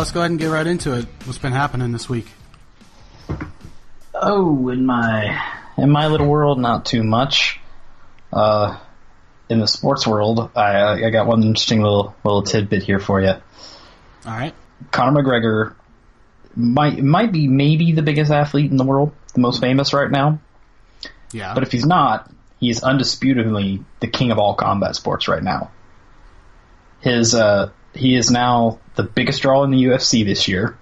let's go ahead and get right into it. What's been happening this week? Oh, in my little world, not too much. In the sports world, I got one interesting little tidbit here for you. All right. Conor McGregor might be maybe the biggest athlete in the world, the most famous right now. Yeah. But if he's not, he's undisputably the king of all combat sports right now. He is now the biggest draw in the UFC this year,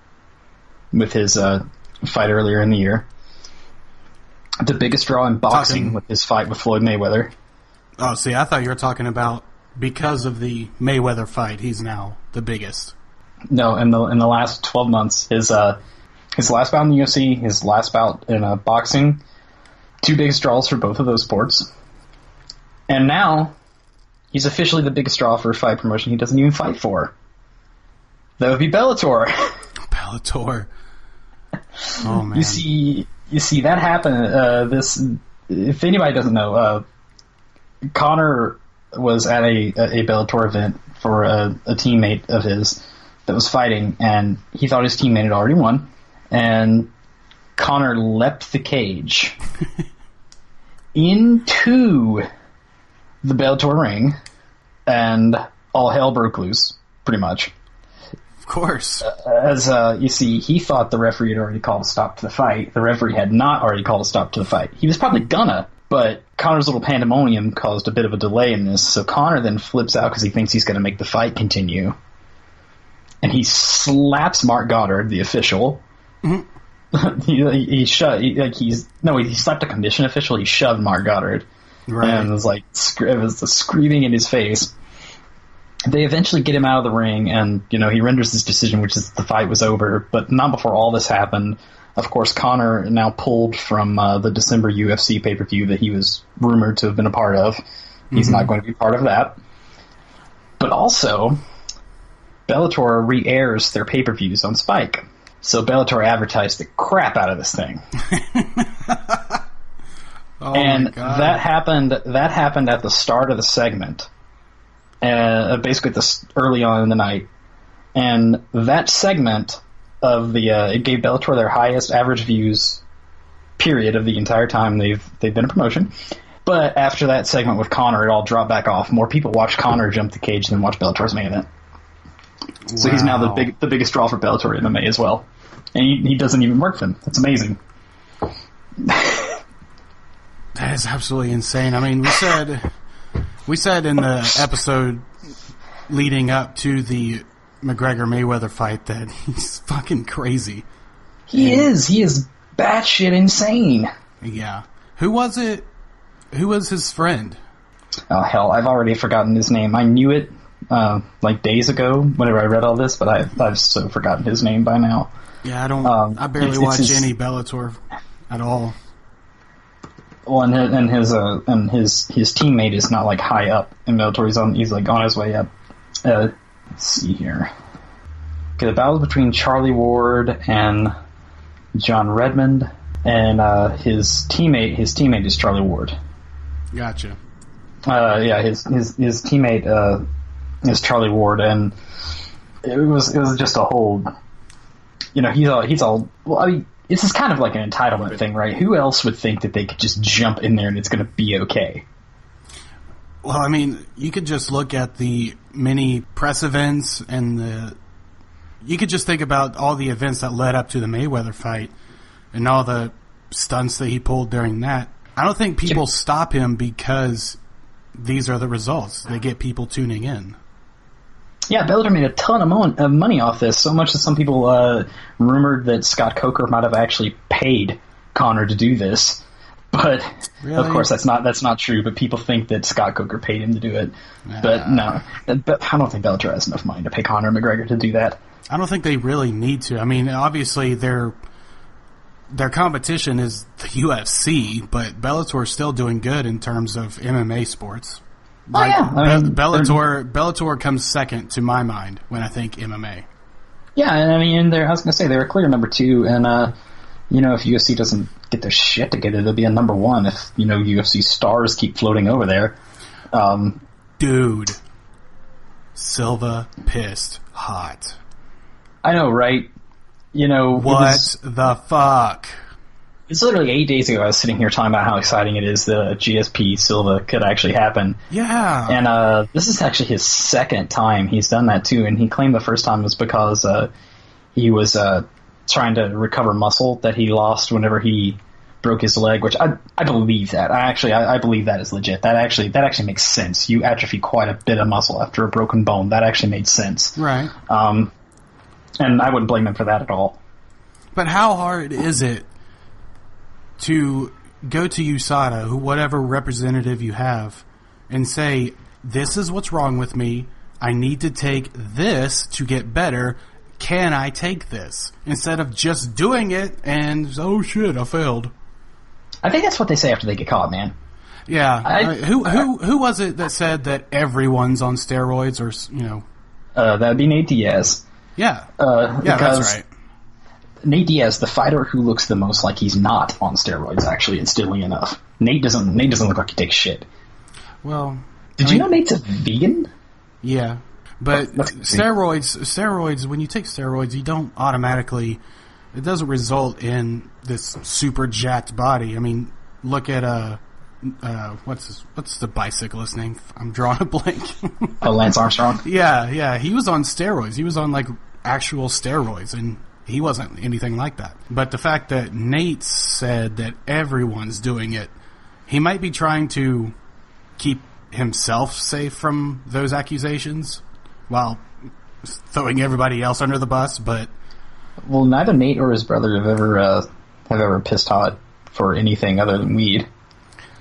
with his fight earlier in the year. The biggest draw in boxing with his fight with Floyd Mayweather. Oh, see, I thought you were talking about because of the Mayweather fight, he's now the biggest. No, in the last 12 months, his last bout in the UFC, his last bout in boxing, two biggest draws for both of those sports. And now, he's officially the biggest draw for a fight promotion he doesn't even fight for. That would be Bellator. Bellator. Oh, man. You see that happened. If anybody doesn't know, Conor was at a Bellator event for a teammate of his that was fighting, and he thought his teammate had already won, and Conor leapt the cage into the Bellator ring, and all hell broke loose, pretty much. Of course. As you see, he thought the referee had already called a stop to the fight. The referee had not already called a stop to the fight. He was probably gonna, but Conor's little pandemonium caused a bit of a delay in this, so Conor then flips out because he thinks he's going to make the fight continue. And he slaps Mark Goddard, the official. Mm-hmm. he slapped a commission official. He shoved Mark Goddard. Right. And it was screaming in his face. They eventually get him out of the ring, and he renders his decision, which is the fight was over. But not before all this happened. Of course, Conor now pulled from the December UFC pay-per-view that he was rumored to have been a part of. He's not going to be part of that. But also, Bellator re-airs their pay-per-views on Spike. So Bellator advertised the crap out of this thing. Oh, and my God. that happened at the start of the segment. Basically early on in the night. And that segment of it gave Bellator their highest average views period of the entire time they've been a promotion. But after that segment with Conor, it all dropped back off. More people watch Conor jump the cage than watch Bellator's main event. Wow. So he's now the biggest draw for Bellator MMA as well. And he doesn't even work them. That's amazing. That is absolutely insane. I mean, we said in the episode leading up to the McGregor-Mayweather fight that he's fucking crazy. He is batshit insane. Yeah. Who was it? Who was his friend? Oh, hell, I've already forgotten his name. I knew it, days ago, whenever I read all this, but I've so forgotten his name by now. Yeah, I barely watch any Bellator at all. Well, and his teammate is not, like, high up in Bellator. He's on his way up. Let's see here. Okay, the battle is between Charlie Ward and John Redmond, and his teammate is Charlie Ward. Gotcha. His teammate is Charlie Ward, and it was just a whole. He's all. Well, I mean, this is kind of like an entitlement thing, right? Who else would think that they could just jump in there and it's going to be okay? Well, I mean, you could just look at the many press events and you could just think about all the events that led up to the Mayweather fight and all the stunts that he pulled during that. I don't think people stop him because these are the results. They get people tuning in. Yeah, Bellator made a ton of money off this, so much that some people rumored that Scott Coker might have actually paid Conor to do this. But really? Of course, that's not true. But people think that Scott Coker paid him to do it. But no, I don't think Bellator has enough money to pay Conor McGregor to do that. I don't think they really need to. I mean, obviously their competition is the UFC, but Bellator is still doing good in terms of MMA sports. Like, Bellator comes second to my mind when I think MMA. Yeah, and I mean, I was going to say they're a clear number two, and if UFC doesn't get their shit together, they'll be a number one if UFC stars keep floating over there. Dude, Silva pissed hot. I know, right? You know, What the fuck? It's literally 8 days ago I was sitting here talking about how exciting it is that GSP Silva could actually happen. Yeah. And this is actually his second time he's done that, too. And he claimed the first time was because he was trying to recover muscle that he lost whenever he broke his leg, which I believe that. I believe that is legit. That actually makes sense. You atrophy quite a bit of muscle after a broken bone. That actually made sense. Right. And I wouldn't blame him for that at all. But how hard is it to go to USADA, whatever representative you have, and say, this is what's wrong with me, I need to take this to get better, can I take this? Instead of just doing it and, oh shit, I failed. I think that's what they say after they get caught, man. Yeah. Who was it that said that everyone's on steroids, or, you know? That'd be Nate Diaz. Yeah. Yeah, that's right. Nate Diaz, the fighter who looks the most like he's not on steroids, actually, instantly enough. Nate doesn't look like he takes shit. Well, Did you know Nate's a vegan? Yeah. But steroids, when you take steroids, you don't automatically, it doesn't result in this super jacked body. I mean, look at, what's the bicyclist name? I'm drawing a blank. Lance Armstrong? Yeah. He was on steroids. He was on, like, actual steroids, and he wasn't anything like that. But the fact that Nate said that everyone's doing it, he might be trying to keep himself safe from those accusations while throwing everybody else under the bus, but... Well, neither Nate or his brother have ever pissed Todd for anything other than weed.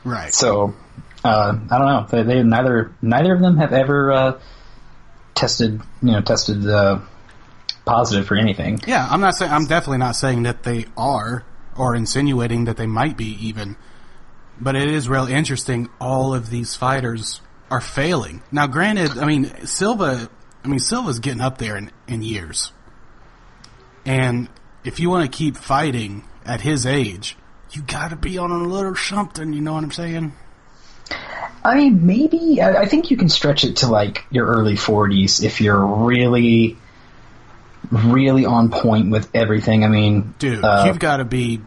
Right. So, I don't know. They neither of them have ever tested positive for anything. Yeah, I'm definitely not saying that they are, or insinuating that they might be even. But it is real interesting. All of these fighters are failing. Now, granted, Silva's getting up there in years. And if you want to keep fighting at his age, you got to be on a little something. You know what I'm saying? I mean, maybe. I think you can stretch it to like your early 40s if you're really, really on point with everything. I mean, dude, you've got to be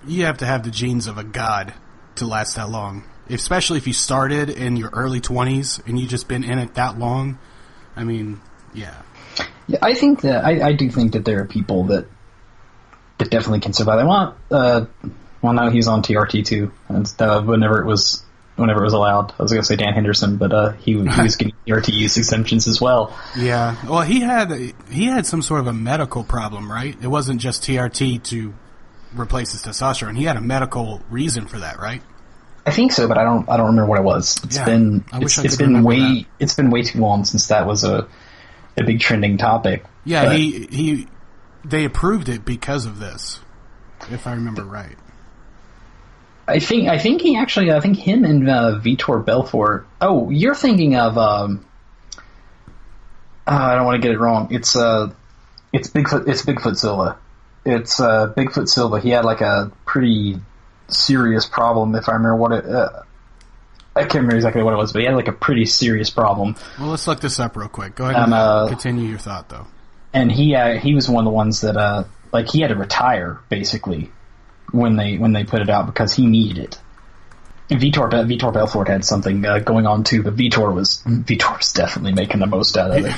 you have to have the genes of a god to last that long. Especially if you started in your early 20s and you just been in it that long. I mean, yeah. Yeah, I think that I do think that there are people that definitely can survive. Now he's on TRT too, and whenever it was allowed. I was going to say Dan Henderson, but he was getting TRT use exemptions as well. Yeah, well, he had some sort of a medical problem, right? It wasn't just TRT to replace his testosterone. He had a medical reason for that, right? I think so, but I don't remember what it was. It's been way too long since that was a big trending topic. Yeah, they approved it because of this, if I remember right. I think him and Vitor Belfort. Oh, you're thinking of I don't want to get it wrong. It's Bigfoot Silva. It's Bigfoot Silva. He had like a pretty serious problem, if I remember what it. I can't remember exactly what it was, but he had like a pretty serious problem. Well, let's look this up real quick. Go ahead and continue your thought, though. And he was one of the ones that like he had to retire basically when they put it out because he needed it. And Vitor Belfort had something going on too, but Vitor was definitely making the most out of it.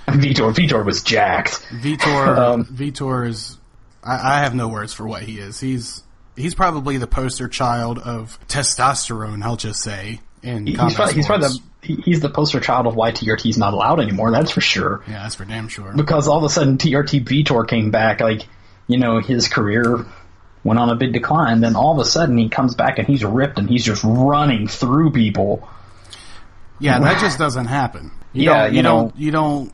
Vitor was jacked. Vitor is. I have no words for what he is. He's probably the poster child of testosterone, I'll just say. He's the poster child of why TRT is not allowed anymore, that's for sure. Yeah, that's for damn sure. Because all of a sudden TRT Vitor came back, like, you know, his career went on a big decline, then all of a sudden he comes back and he's ripped and he's just running through people. Yeah, that just doesn't happen. You don't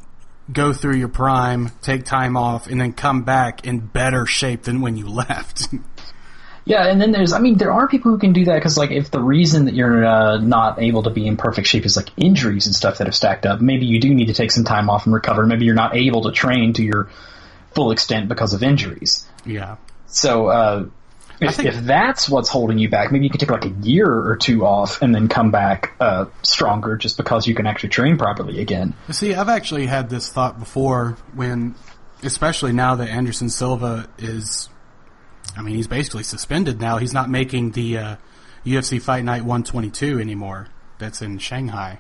go through your prime, take time off, and then come back in better shape than when you left. Yeah, and then there are people who can do that because, like, if the reason that you're not able to be in perfect shape is, like, injuries and stuff that have stacked up, maybe you do need to take some time off and recover. Maybe you're not able to train to your full extent because of injuries. Yeah. So, if that's what's holding you back, maybe you could take, like, a year or two off and then come back stronger just because you can actually train properly again. See, I've actually had this thought before when Especially now that Anderson Silva is, I mean, he's basically suspended now. He's not making the UFC Fight Night 122 anymore. That's in Shanghai.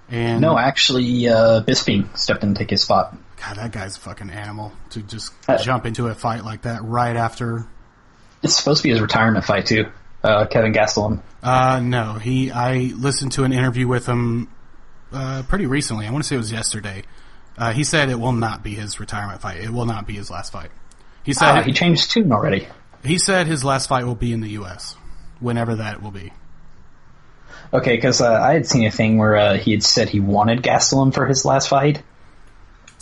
And no, actually, Bisping stepped in to take his spot. God, that guy's a fucking animal to just jump into a fight like that right after. It's supposed to be his retirement fight, too. Kevin Gastelum. No, I listened to an interview with him pretty recently. I want to say it was yesterday. He said it will not be his retirement fight. It will not be his last fight. He said he changed tune already. He said his last fight will be in the U.S., whenever that will be. Okay, because I had seen a thing where he had said he wanted Gastelum for his last fight.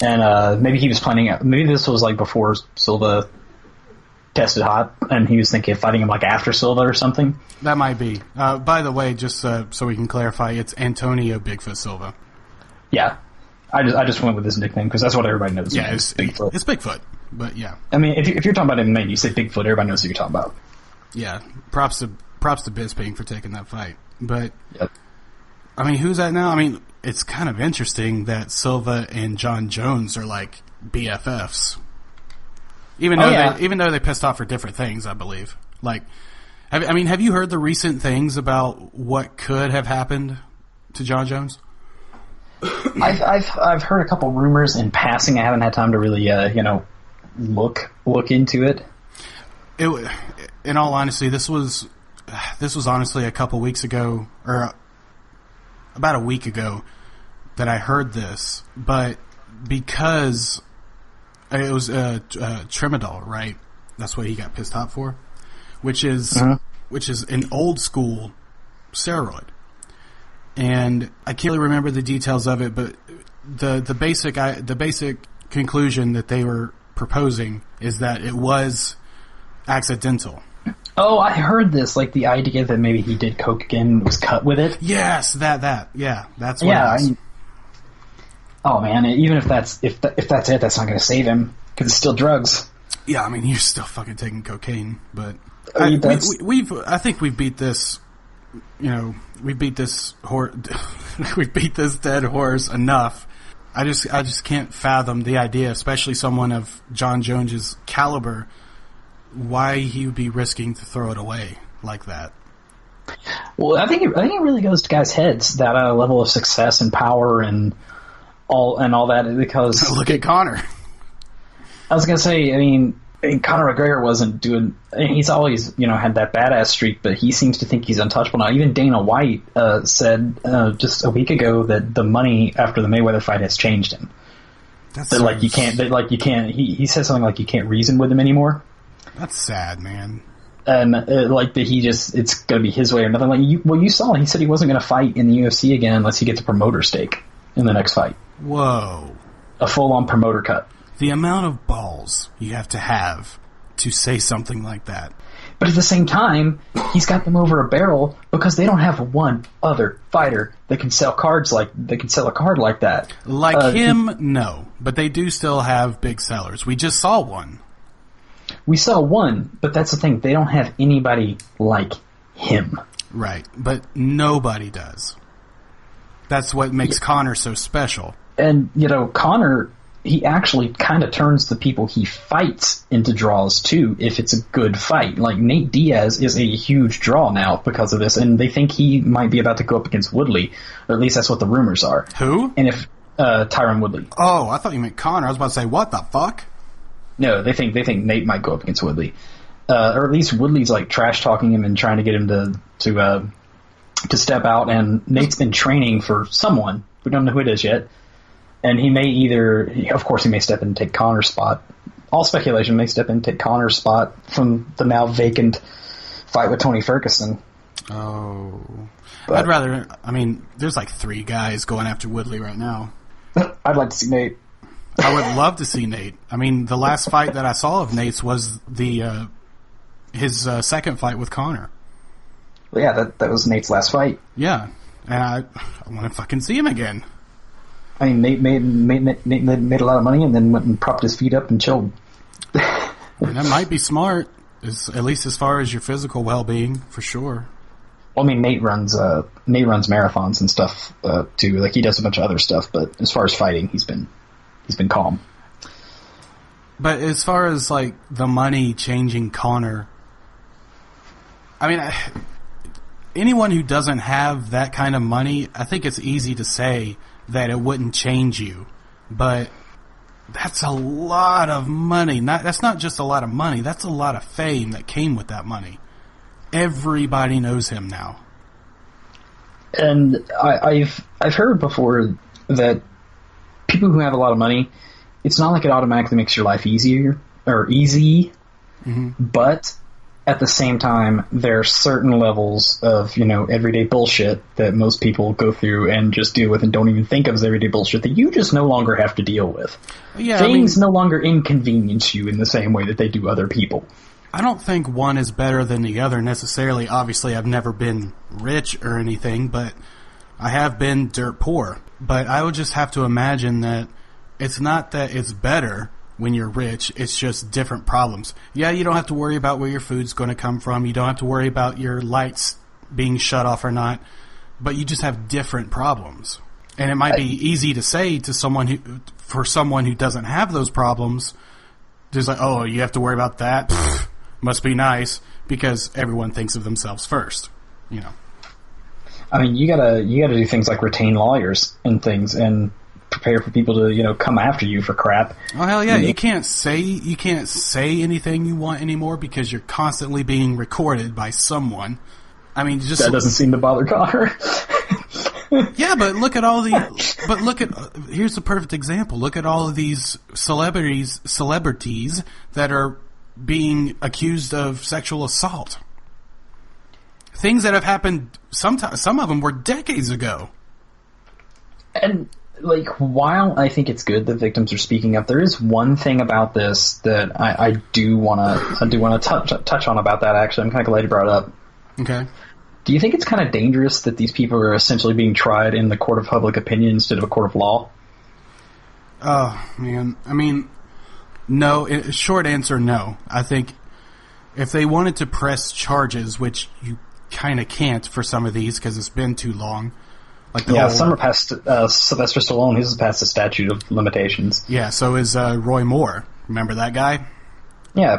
And maybe he was planning, maybe this was like before Silva tested hot, and he was thinking of fighting him like after Silva or something. That might be. By the way, just so we can clarify, it's Antonio Bigfoot Silva. Yeah. I just went with his nickname because that's what everybody knows. Yeah, it's Bigfoot, but yeah. I mean, if you're talking about MMA and you say Bigfoot, everybody knows who you're talking about. Yeah, props to Bisping for taking that fight. But, yep. I mean, who's that now? I mean, it's kind of interesting that Silva and John Jones are like BFFs. Even though they pissed off for different things, I believe. Like, have you heard the recent things about what could have happened to John Jones? I've heard a couple rumors in passing. I haven't had time to really look into it. In all honesty, this was honestly a couple weeks ago, or about a week ago, that I heard this. But because it was Tramadol, right? That's what he got pissed off for, which is an old school steroid. And I can't really remember the details of it, but the basic conclusion that they were proposing is that it was accidental. Oh, I heard this. Like the idea that maybe he did coke again and was cut with it. Yes, that. Yeah, that's what it is. Oh man, even if that's it, that's not going to save him because it's still drugs. Yeah, I mean you're still fucking taking cocaine, but I think we've beat this. You know, we beat this we beat this dead horse enough. I just can't fathom the idea, especially someone of John Jones's caliber, why he would be risking to throw it away like that. Well, I think it really goes to guys' heads, that level of success and power and all that, because look at Conor. I was gonna say, I mean, Conor McGregor wasn't doing. He's always, had that badass streak, but he seems to think he's untouchable now. Even Dana White said just a week ago that the money after the Mayweather fight has changed him. He said something like you can't reason with him anymore. That's sad, man. And it's gonna be his way or nothing. Like you saw, he said he wasn't gonna fight in the UFC again unless he gets a promoter stake in the next fight. Whoa! A full-on promoter cut. The amount of balls you have to say something like that. But at the same time, he's got them over a barrel because they don't have one other fighter that can sell a card like that. Like him, no. But they do still have big sellers. We just saw one. We saw one, but that's the thing. They don't have anybody like him. Right, but nobody does. That's what makes Conor so special. And, Conor, he actually kind of turns the people he fights into draws, too, if it's a good fight. Like, Nate Diaz is a huge draw now because of this, and they think he might be about to go up against Woodley, or at least that's what the rumors are. Who? And if Tyron Woodley. Oh, I thought you meant Conor. I was about to say, what the fuck? No, they think Nate might go up against Woodley. Or at least Woodley's, like, trash-talking him and trying to get him to step out, and Nate's been training for someone. We don't know who it is yet. And he may step in and take Conor's spot. All speculation, may step in and take Conor's spot from the now vacant fight with Tony Ferguson. Oh. But there's like 3 guys going after Woodley right now. I'd like to see Nate. I would love to see Nate. I mean, the last fight that I saw of Nate's was his second fight with Conor. Well, yeah, that was Nate's last fight. Yeah, and I want to fucking see him again. I mean, Nate made a lot of money and then went and propped his feet up and chilled. And that might be smart, at least as far as your physical well-being, for sure. Well, I mean, Nate runs marathons and stuff too. Like, he does a bunch of other stuff, but as far as fighting, he's been calm. But as far as, like, the money changing Conor, I mean, anyone who doesn't have that kind of money, I think it's easy to say that it wouldn't change you. But that's a lot of money. That's not just a lot of money. That's a lot of fame that came with that money. Everybody knows him now. And I've heard before that people who have a lot of money, it's not like it automatically makes your life easier or easy, but at the same time, there are certain levels of, everyday bullshit that most people go through and just deal with and don't even think of as everyday bullshit that you just no longer have to deal with. Yeah, Things no longer inconvenience you in the same way that they do other people. I don't think one is better than the other necessarily. Obviously, I've never been rich or anything, but I have been dirt poor. But I would just have to imagine that it's not that it's better when you're rich, it's just different problems. Yeah, you don't have to worry about where your food's going to come from. You don't have to worry about your lights being shut off or not. But you just have different problems. And it might be easy to say to someone who doesn't have those problems, just like, oh, you have to worry about that? Pfft, must be nice, because everyone thinks of themselves first, I mean, you gotta do things like retain lawyers and things, and prepare for people to, come after you for crap. Oh, hell yeah. You can't say anything you want anymore because you're constantly being recorded by someone. I mean, just... That doesn't seem to bother Conor. Yeah, but here's the perfect example. Look at all of these celebrities that are being accused of sexual assault. Things that have happened, some of them were decades ago. And, while I think it's good that victims are speaking up, there is one thing about this that I do want to touch on about that, actually. I'm kind of glad you brought it up. Okay. Do you think it's kind of dangerous that these people are essentially being tried in the court of public opinion instead of a court of law? Oh, man. I mean, no. Short answer, no. I think if they wanted to press charges, which you kind of can't for some of these because it's been too long. Some are past Sylvester Stallone. His is past the statute of limitations. Yeah, so is Roy Moore. Remember that guy? Yeah.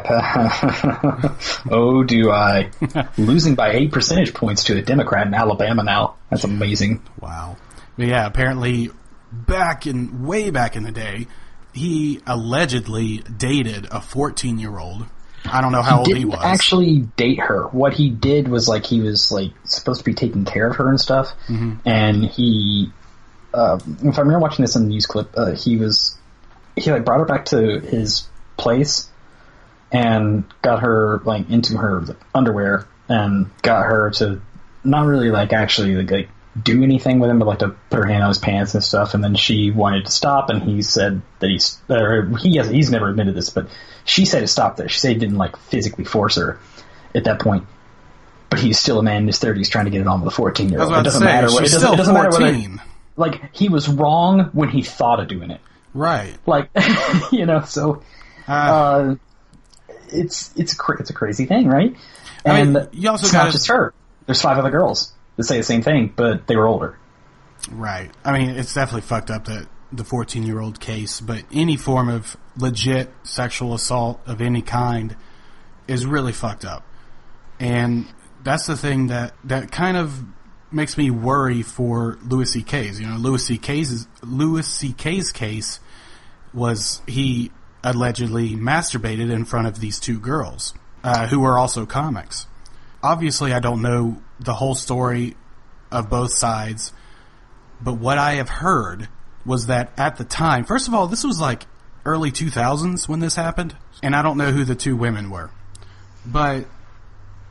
Oh, do I. Losing by 8 percentage points to a Democrat in Alabama now. That's amazing. Wow. But yeah, apparently way back in the day, he allegedly dated a 14-year-old. I don't know how old he was. He didn't actually date her. What he did was, he was, supposed to be taking care of her and stuff. Mm-hmm. And he, if I remember watching this in the news clip, he brought her back to his place and got her, into her underwear and got her to not really, actually, do anything with him, but, to put her hand on his pants and stuff. And then she wanted to stop, and he said that he's never admitted this, but she said to stop there. She said he didn't, physically force her at that point. But he's still a man in his 30s trying to get it on with a 14-year-old. It doesn't matter. It doesn't matter whether, he was wrong when he thought of doing it. Right. So... It's a crazy thing, right? And you also it's not just her. There's 5 other girls that say the same thing, but they were older. Right. I mean, it's definitely fucked up that the 14-year-old case, but any form of legit sexual assault of any kind is really fucked up. And that's the thing that kind of makes me worry for Louis C.K.'s. Louis C.K.'s case was he allegedly masturbated in front of these 2 girls who were also comics. Obviously, I don't know the whole story of both sides, but what I have heard was that at the time, first of all, this was early 2000s when this happened, and I don't know who the 2 women were, but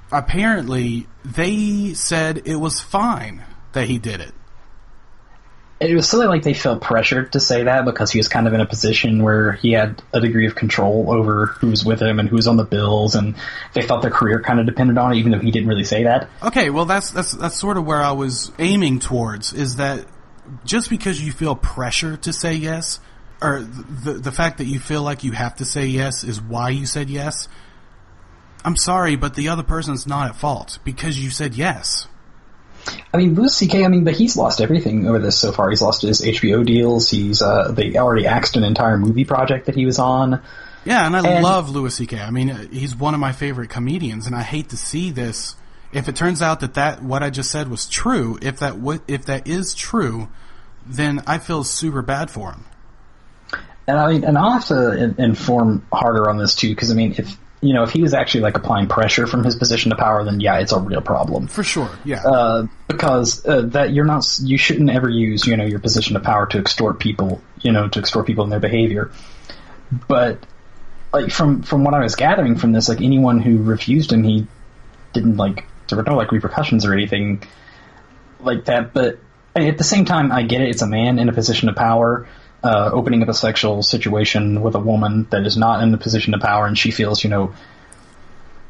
apparently they said it was fine that he did it. It was something they felt pressured to say that because he was kind of in a position where he had a degree of control over who's with him and who's on the bills, and they felt their career kind of depended on it, even though he didn't really say that. Okay, well, that's sort of where I was aiming towards, is that just because you feel pressure to say yes, or the fact that you feel like you have to say yes is why you said yes, I'm sorry, but the other person's not at fault because you said yes. I mean, Louis C.K., but he's lost everything over this so far. He's lost his HBO deals. They already axed an entire movie project that he was on. Yeah, and I love Louis C.K. I mean, he's one of my favorite comedians, and I hate to see this. If it turns out that what I just said was true, if that is true, then I feel super bad for him. And I'll have to inform harder on this too, because I mean, if he was actually like applying pressure from his position of power, then yeah, it's a real problem For sure, yeah. Because you shouldn't ever use your position of power to extort people, in their behavior. But like from what I was gathering from this, like anyone who refused him, he didn't there were no repercussions or anything like that. But at the same time, I get it. It's a man in a position of power, opening up a sexual situation with a woman that is not in the position of power, and she feels,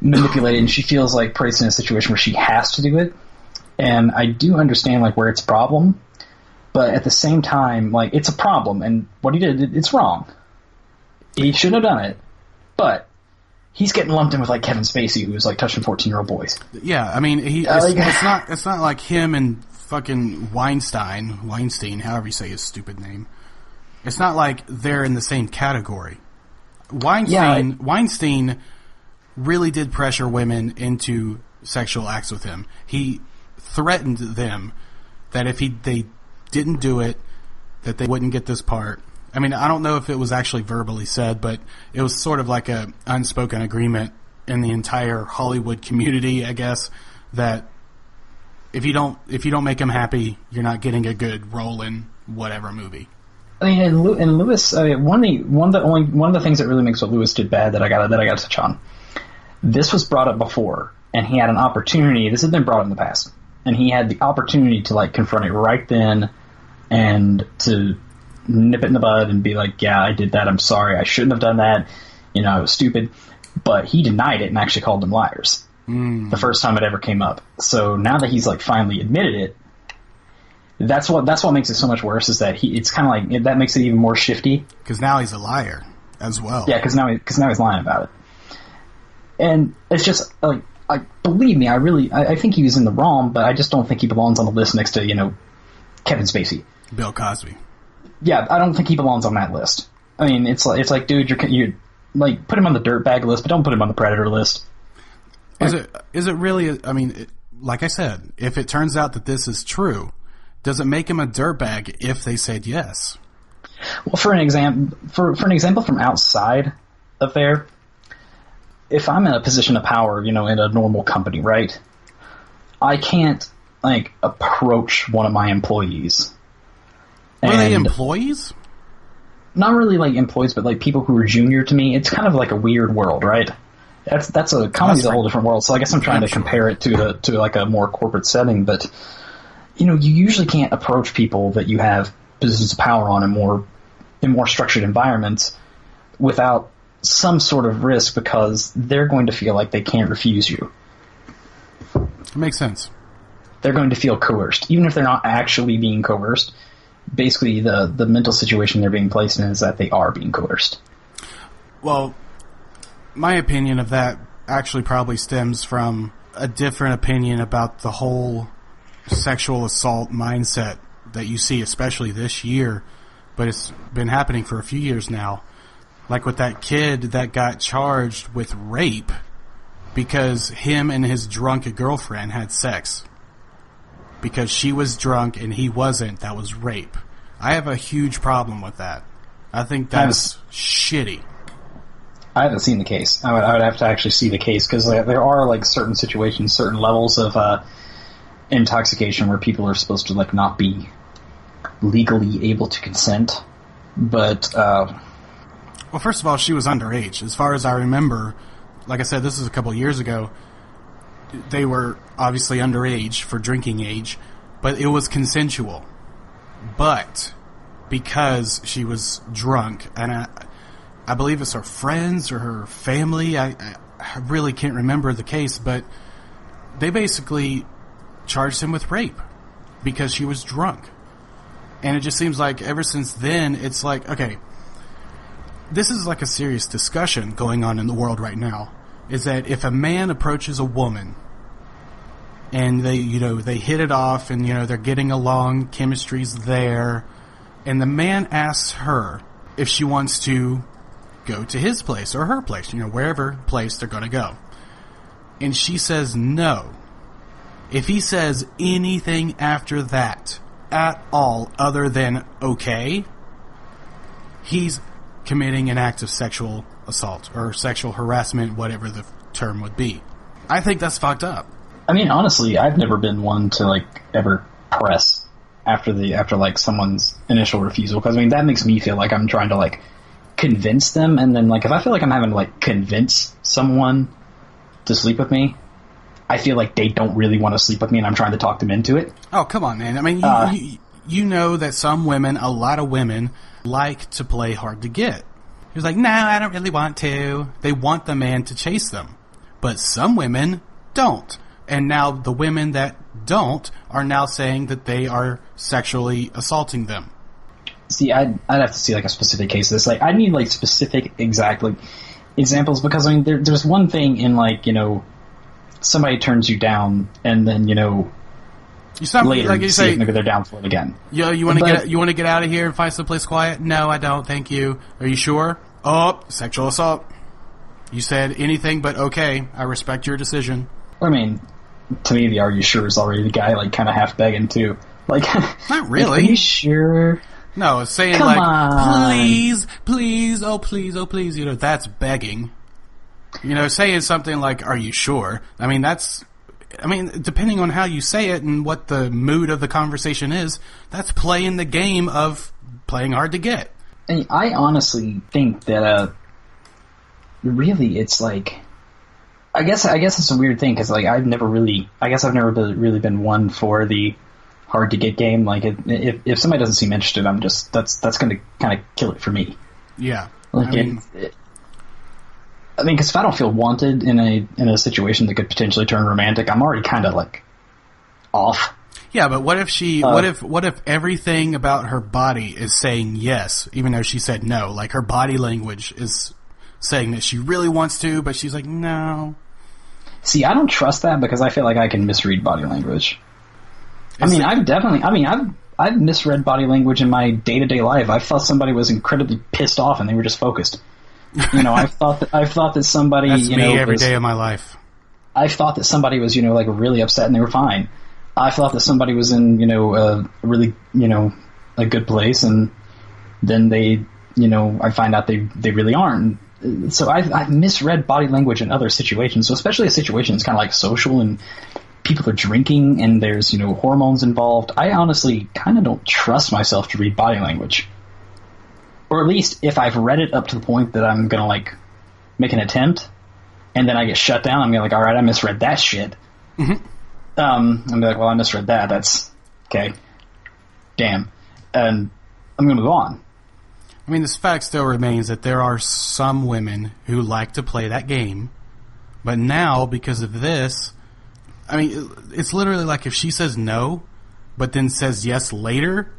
manipulated, and she feels like placed in a situation where she has to do it. And I do understand where it's a problem, but at the same time, it's a problem, and what he did, it's wrong. He shouldn't have done it, but he's getting lumped in with Kevin Spacey, who's touching 14-year-old boys. Yeah, I mean, it's not like him and fucking Weinstein, however you say his stupid name. It's not like they're in the same category. Weinstein really did pressure women into sexual acts with him. He threatened them that if they didn't do it, that they wouldn't get this part. I mean, I don't know if it was actually verbally said, but it was sort of like a unspoken agreement in the entire Hollywood community, I guess, that if you don't make him happy, you're not getting a good role in whatever movie. I mean, and Lewis, one of the things that really makes what Lewis did bad that I got to touch on. This was brought up before, and he had an opportunity. This has been brought up in the past, and he had the opportunity to confront it right then, and to nip it in the bud and be like, yeah, I did that. I'm sorry. I shouldn't have done that. I was stupid. But he denied it and actually called them liars the first time it ever came up. So now that he's finally admitted it, that's what makes it so much worse, is that it's kind of that makes it even more shifty. Because now he's a liar as well. Yeah, because now he's lying about it. And it's just believe me, I think he was in the wrong, but I just don't think he belongs on the list next to Kevin Spacey, Bill Cosby. Yeah, I don't think he belongs on that list. I mean, it's like, dude, you put him on the dirtbag list, but don't put him on the predator list. Is it really? I mean, like I said, if it turns out that this is true, does it make him a dirtbag if they said yes? Well, for an example from outside of there, if I'm in a position of power, in a normal company, right, I can't approach one of my employees. Were they employees? Not really employees, but people who are junior to me. It's kind of a weird world, right? That's a comedy's a whole different world. So I guess I'm trying to compare it to a more corporate setting. But you usually can't approach people that you have positions of power on in more structured environments without some sort of risk, because they're going to feel like they can't refuse you. It makes sense. They're going to feel coerced, even if they're not actually being coerced. Basically, the mental situation they're being placed in is that they are being coerced. Well, my opinion of that actually probably stems from a different opinion about the whole sexual assault mindset that you see, especially this year, but it's been happening for a few years now. Like with that kid that got charged with rape because him and his drunk girlfriend had sex. Because she was drunk and he wasn't, that was rape. I have a huge problem with that. I think that's shitty. I haven't seen the case. I would have to actually see the case, because there are certain situations, certain levels of intoxication where people are supposed to not be legally able to consent. But well, first of all, she was underage. As far as I remember, like I said, this is a couple of years ago. They were obviously underage for drinking age, but it was consensual. But because she was drunk, and I believe it's her friends or her family, I really can't remember the case, but they basically charged him with rape because she was drunk. And it just seems like ever since then, it's like, okay, this is a serious discussion going on in the world right now. Is that if a man approaches a woman and they hit it off and, they're getting along, chemistry's there, and the man asks her if she wants to go to his place or her place, wherever place they're going to go. And she says no. If he says anything after that at all other than okay, he's committing an act of sexual assault or sexual harassment, whatever the term would be. I think that's fucked up. I mean, honestly, I've never been one to ever press after someone's initial refusal, because that makes me feel like I'm trying to convince them, and then if I feel like I'm having to convince someone to sleep with me, I feel like they don't really want to sleep with me, and I'm trying to talk them into it. Oh, come on, man. I mean, you know that some women, a lot of women, like to play hard to get. He was like, no, I don't really want to. They want the man to chase them. But some women don't. And now the women that don't are now saying that they are sexually assaulting them. See, I'd have to see a specific case of this. I need specific exact examples, because there's one thing in somebody turns you down, and then later you say maybe they're down for it again. You want to get out of here and find someplace quiet? No, I don't. Thank you. Are you sure? Oh, sexual assault. You said anything but okay. I respect your decision. I mean, to me, the "are you sure" is already the guy like kind of half begging too. Like, not really. Like, are you sure? No, it's saying Come like, on. please, oh please. You know, that's begging. You know, saying something like, "Are you sure?" I mean, depending on how you say it and what the mood of the conversation is, that's playing the game of playing hard to get. And I honestly think that, really, it's like, I guess it's a weird thing, because like I've never really been one for the hard to get game. Like, if somebody doesn't seem interested, I'm just that's going to kind of kill it for me. Yeah, like because if I don't feel wanted in a situation that could potentially turn romantic, I'm already kind of like off. Yeah, but what if what if everything about her body is saying yes, even though she said no? Like, her body language is saying that she really wants to, but she's like, no. See, I don't trust that, because I feel like I can misread body language. I've misread body language in my day-to-day life. I thought somebody was incredibly pissed off and they were just focused. You know, I've thought that somebody, that's me every day of my life. I thought that somebody was, like really upset and they were fine. I thought that somebody was in, a really, a good place, and then they, I find out they really aren't. So I've misread body language in other situations. So especially a situation that's kind of like social and people are drinking and there's, hormones involved. I honestly kind of don't trust myself to read body language. Or at least if I've read it up to the point that I'm going to like make an attempt and then I get shut down, I'm going to like, all right, I misread that shit. Mm-hmm. I'm going to be like, well, I misread that. That's okay. Damn. And I'm going to move on. I mean, this fact still remains that there are some women who like to play that game, but now, because of this, I mean, it's literally like if she says no, but then says yes later,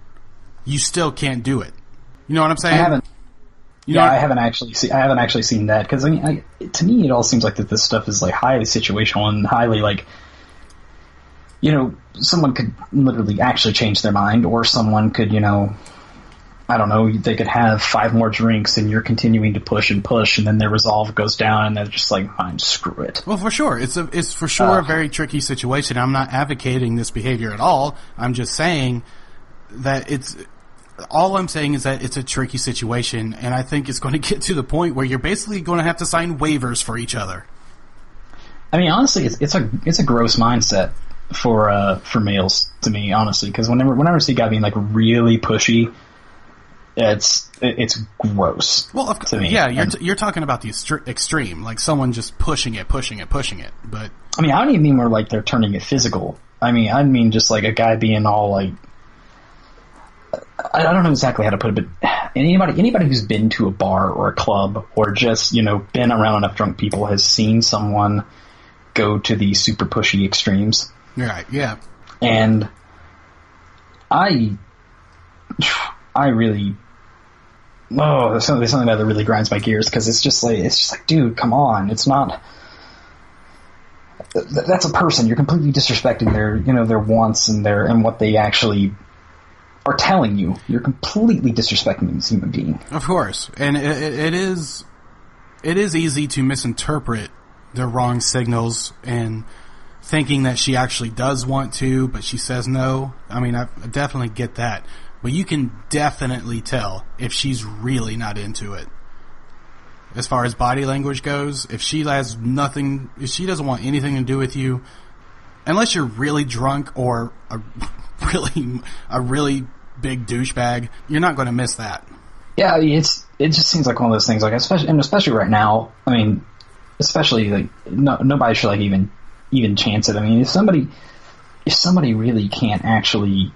you still can't do it. You know what I'm saying? I haven't actually seen that, because to me, it all seems like that this stuff is like highly situational and highly like, someone could literally actually change their mind, or someone could, I don't know, they could have 5 more drinks and you're continuing to push, and then their resolve goes down and they're just like, fine, screw it. Well, for sure. It's for sure a very tricky situation. I'm not advocating this behavior at all. I'm just saying that all I'm saying is that it's a tricky situation, and I think it's going to get to the point where you're basically going to have to sign waivers for each other. I mean, honestly, it's a gross mindset for males, to me, honestly, because whenever I see a guy being like really pushy, it's gross. Well, to me. Yeah, you're talking about the extreme, like someone just pushing it. But I mean, I don't even mean where like they're turning it physical. I mean just like a guy being all like, I don't know exactly how to put it, but anybody who's been to a bar or a club or just been around enough drunk people has seen someone go to the super pushy extremes. Right. Yeah. And I really, there's something about that really grinds my gears, because it's just like, dude, come on, it's not. That's a person. You're completely disrespecting their wants and what they actually are telling you. You're completely disrespecting them as a human being. Of course, and it is it is easy to misinterpret the wrong signals and thinking that she actually does want to, but she says no. I mean, I definitely get that. But you can definitely tell if she's really not into it. As far as body language goes, if she doesn't want anything to do with you, unless you're really drunk or a really big douchebag, you're not going to miss that. Yeah, it just seems like one of those things, like especially right now. I mean, especially like nobody should like even chance it. I mean, if somebody really can't actually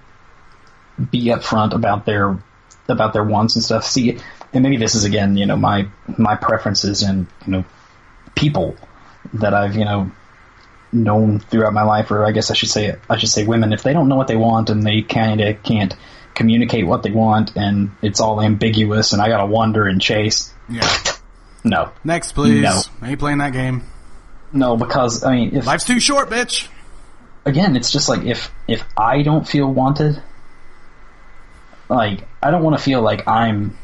be upfront about their wants and stuff. See, and maybe this is again, my preferences and people that I've known throughout my life, or I guess I should say women. If they don't know what they want and they kind of can't communicate what they want, and it's all ambiguous, and I gotta wonder and chase. Yeah. No. Next, please. No. I ain't playing that game. No, because I mean, life's too short, bitch. Again, it's just like if I don't feel wanted, like I don't want to feel like I'm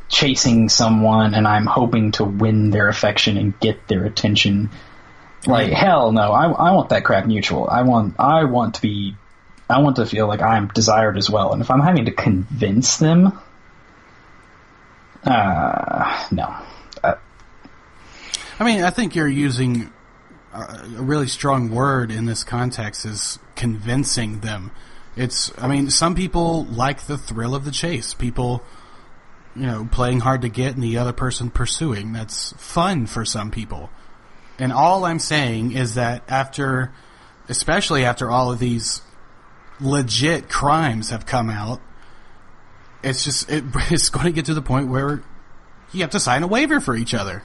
chasing someone and I'm hoping to win their affection and get their attention. Like hell no, I want that crap mutual. I want to feel like I'm desired as well. And if I'm having to convince them, no. I mean, I think you're using a really strong word in this context is convincing them. Some people like the thrill of the chase. People, playing hard to get and the other person pursuing. That's fun for some people. And all I'm saying is that especially after all of these legit crimes have come out, it's going to get to the point where you have to sign a waiver for each other.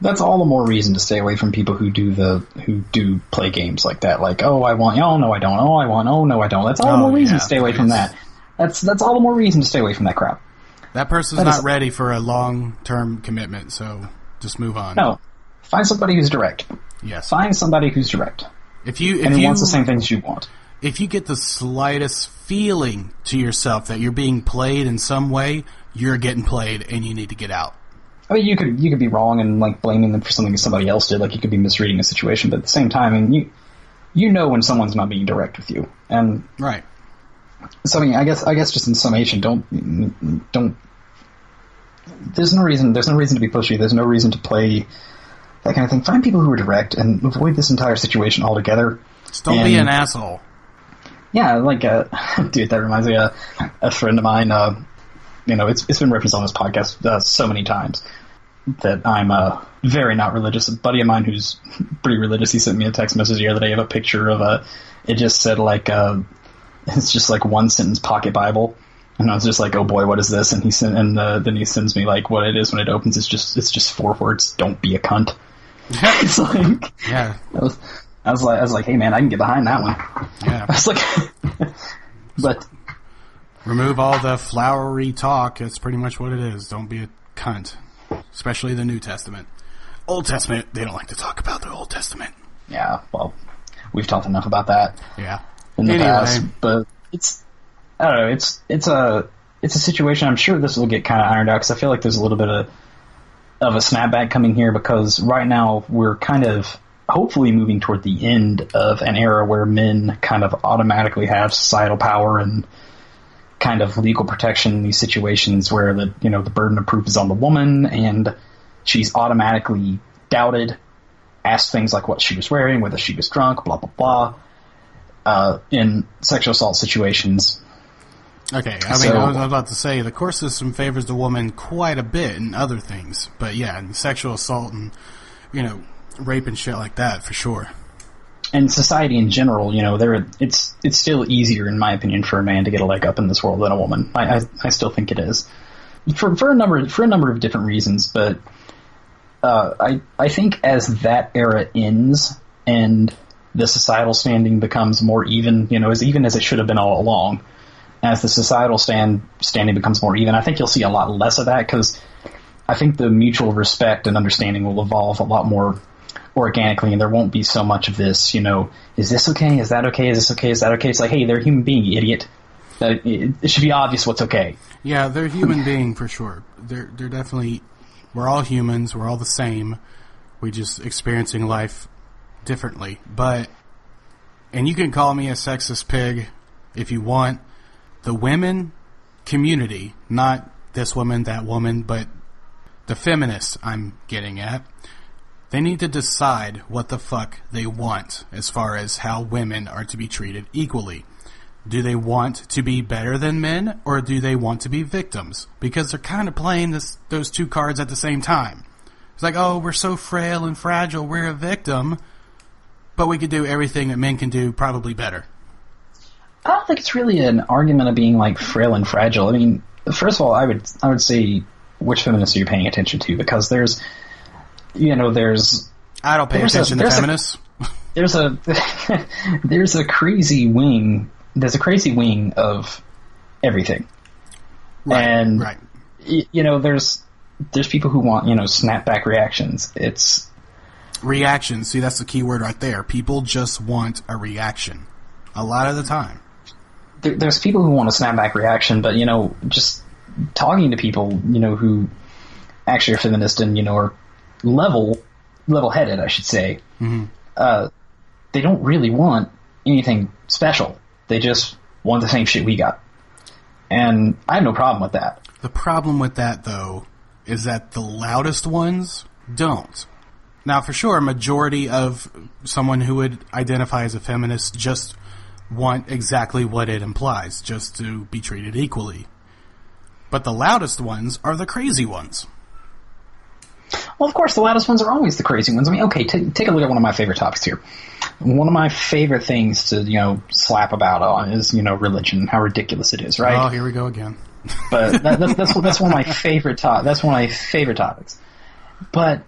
That's all the more reason to stay away from people who do play games like that. Like, oh, I want, oh no, I don't. Oh, I want, oh no, I don't. That's all the more reason to stay away from that. That's all the more reason to stay away from that crap. That person's not ready for a long-term commitment, so just move on. No, find somebody who's direct. Yes, find somebody who's direct. If you wants the same things you want. If you get the slightest feeling to yourself that you're being played in some way, you're getting played, and you need to get out. I mean, you could be wrong and like blaming them for something somebody else did. Like you could be misreading a situation, but at the same time, I mean, you know when someone's not being direct with you, and right. So I mean, I guess just in summation, don't. There's no reason to be pushy. There's no reason to play that kind of thing. Find people who are direct and avoid this entire situation altogether. Just don't be an asshole. Yeah, like dude, that reminds me of a friend of mine. It's been referenced on this podcast so many times that I'm very not religious. A buddy of mine who's pretty religious, he sent me a text message the other day of a picture of it just said like, it's just like one sentence pocket Bible. And I was just like, oh boy, what is this? And then he sends me like what it is when it opens. It's just 4 words. Don't be a cunt. It's like, yeah. I was like, hey man, I can get behind that one. Yeah. I was like, but. Remove all the flowery talk. That's pretty much what it is. Don't be a cunt. Especially the New Testament. Old Testament, they don't like to talk about the Old Testament. Yeah, well, we've talked enough about that. Yeah. In the past, but I don't know, it's a situation. I'm sure this will get kind of ironed out because I feel like there's a little bit of a snapback coming here because right now we're kind of hopefully moving toward the end of an era where men kind of automatically have societal power and kind of legal protection in these situations where the burden of proof is on the woman and she's automatically doubted, asked things like what she was wearing, whether she was drunk, blah, blah, blah, in sexual assault situations. Okay, I was about to say the court system favors the woman quite a bit in other things, but yeah, in sexual assault and, rape and shit like that, for sure. And society in general, it's still easier, in my opinion, for a man to get a leg up in this world than a woman. I still think it is, for a number of different reasons. But I think as that era ends and the societal standing becomes more even, as even as it should have been all along, as the societal standing becomes more even, I think you'll see a lot less of that because I think the mutual respect and understanding will evolve a lot more organically, and there won't be so much of this, is this okay? Is that okay? Is this okay? Is that okay? It's like, hey, they're a human being, you idiot. It should be obvious what's okay. Yeah, they're a human being for sure. They're definitely We're all humans. We're all the same. We're just experiencing life differently. And you can call me a sexist pig if you want. The women community, not this woman, that woman, but the feminists I'm getting at, they need to decide what the fuck they want as far as how women are to be treated equally. Do they want to be better than men, or do they want to be victims? Because they're kind of playing those two cards at the same time. It's like, oh, we're so frail and fragile, we're a victim, but we could do everything that men can do, probably better. I don't think it's really an argument of being like frail and fragile. I mean, first of all, I would say which feminists are you paying attention to? Because there's I don't pay attention to feminists. There's a crazy wing. There's a crazy wing of everything, and there's people who want snapback reactions. It's reactions. See, that's the key word right there. People just want a reaction. A lot of the time, there's people who want a snapback reaction, but just talking to people who actually are feminist and are level-headed, I should say. Mm-hmm. They don't really want anything special. They just want the same shit we got. And I have no problem with that. The problem with that, though, is that the loudest ones don't. Now, for sure, a majority of someone who would identify as a feminist just want exactly what it implies, just to be treated equally. But the loudest ones are the crazy ones. Well, of course, the loudest ones are always the crazy ones. I mean, okay, take a look at one of my favorite topics here. One of my favorite things to, slap about on is, religion, how ridiculous it is, right? Oh, here we go again. But that's one of my favorite that's one of my favorite topics. But,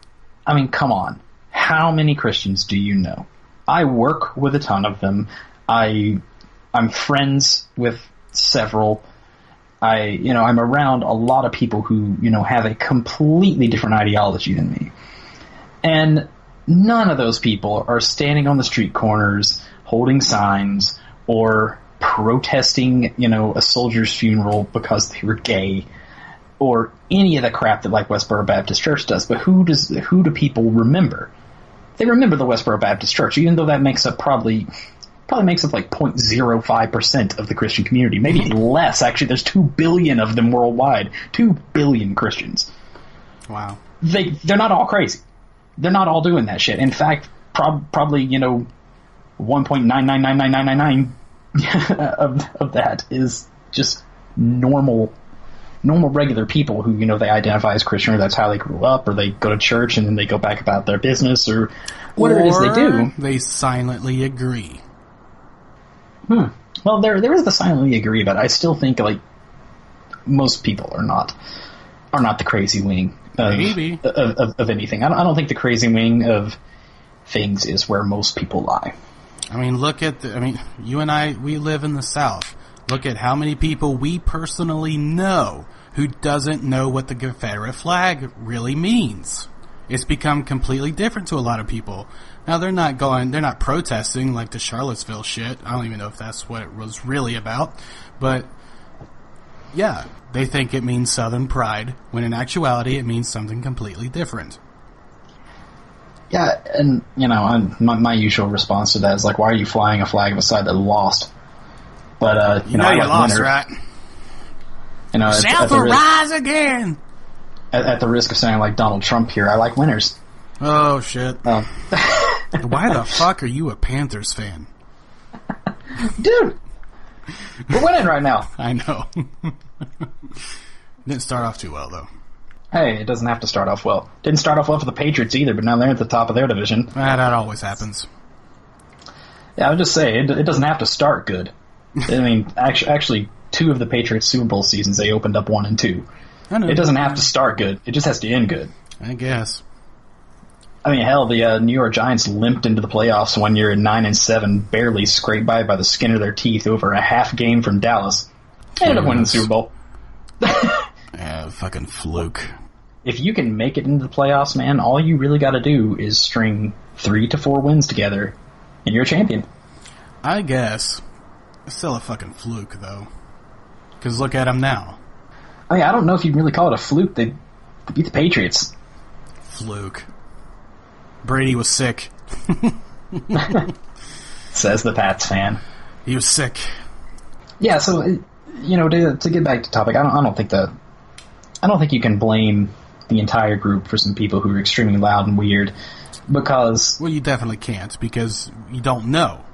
I mean, come on. How many Christians do you know? I work with a ton of them. I'm friends with several. I'm around a lot of people who, have a completely different ideology than me. And none of those people are standing on the street corners, holding signs, or protesting, a soldier's funeral because they were gay, or any of the crap that, like, Westboro Baptist Church does. But who do people remember? They remember the Westboro Baptist Church, even though that makes up probably makes up like 0.05% of the Christian community. Maybe less, actually. There's 2 billion of them worldwide. 2 billion Christians. Wow. They're not all crazy. They're not all doing that shit. In fact, probably, 1.9999999 of that is just normal regular people who, they identify as Christian, or that's how they grew up, or they go to church and then they go back about their business, or whatever it is they do. They silently agree. Well, there is the silently agree, but I still think, like, most people are not the crazy wing of anything. I don't think the crazy wing of things is where most people lie. I mean, you and I, we live in the South. Look at how many people we personally know who doesn't know what the Confederate flag really means. It's become completely different to a lot of people. Now, they're not protesting like the Charlottesville shit. I don't even know if that's what it was really about. But, yeah, they think it means Southern pride, when in actuality it means something completely different. Yeah, and, my usual response to that is, like, why are you flying a flag of a side that lost? But, you lost, right? South will rise again! At the risk of sounding like Donald Trump here, I like winners. Oh, shit. Why the fuck are you a Panthers fan? Dude! We're winning right now. I know. Didn't start off too well, though. Hey, it doesn't have to start off well. Didn't start off well for the Patriots either, but now they're at the top of their division. That always happens. Yeah, I would just say, it doesn't have to start good. I mean, actually, 2 of the Patriots' Super Bowl seasons, they opened up 1 and 2. I know. It doesn't have to start good. It just has to end good. I guess. I mean, hell, the New York Giants limped into the playoffs one year at 9-7, barely scraped by the skin of their teeth over a half game from Dallas. They ended up winning the Super Bowl. Yeah, fucking fluke. If you can make it into the playoffs, man, all you really got to do is string 3 to 4 wins together, and you're a champion. I guess. It's still a fucking fluke, though. Because look at them now. I mean, I don't know if you'd really call it a fluke. They beat the Patriots. Fluke. Brady was sick. Says the Pats fan. He was sick. Yeah, so to get back to topic, I don't think you can blame the entire group for some people who are extremely loud and weird, because you definitely can't, because you don't know.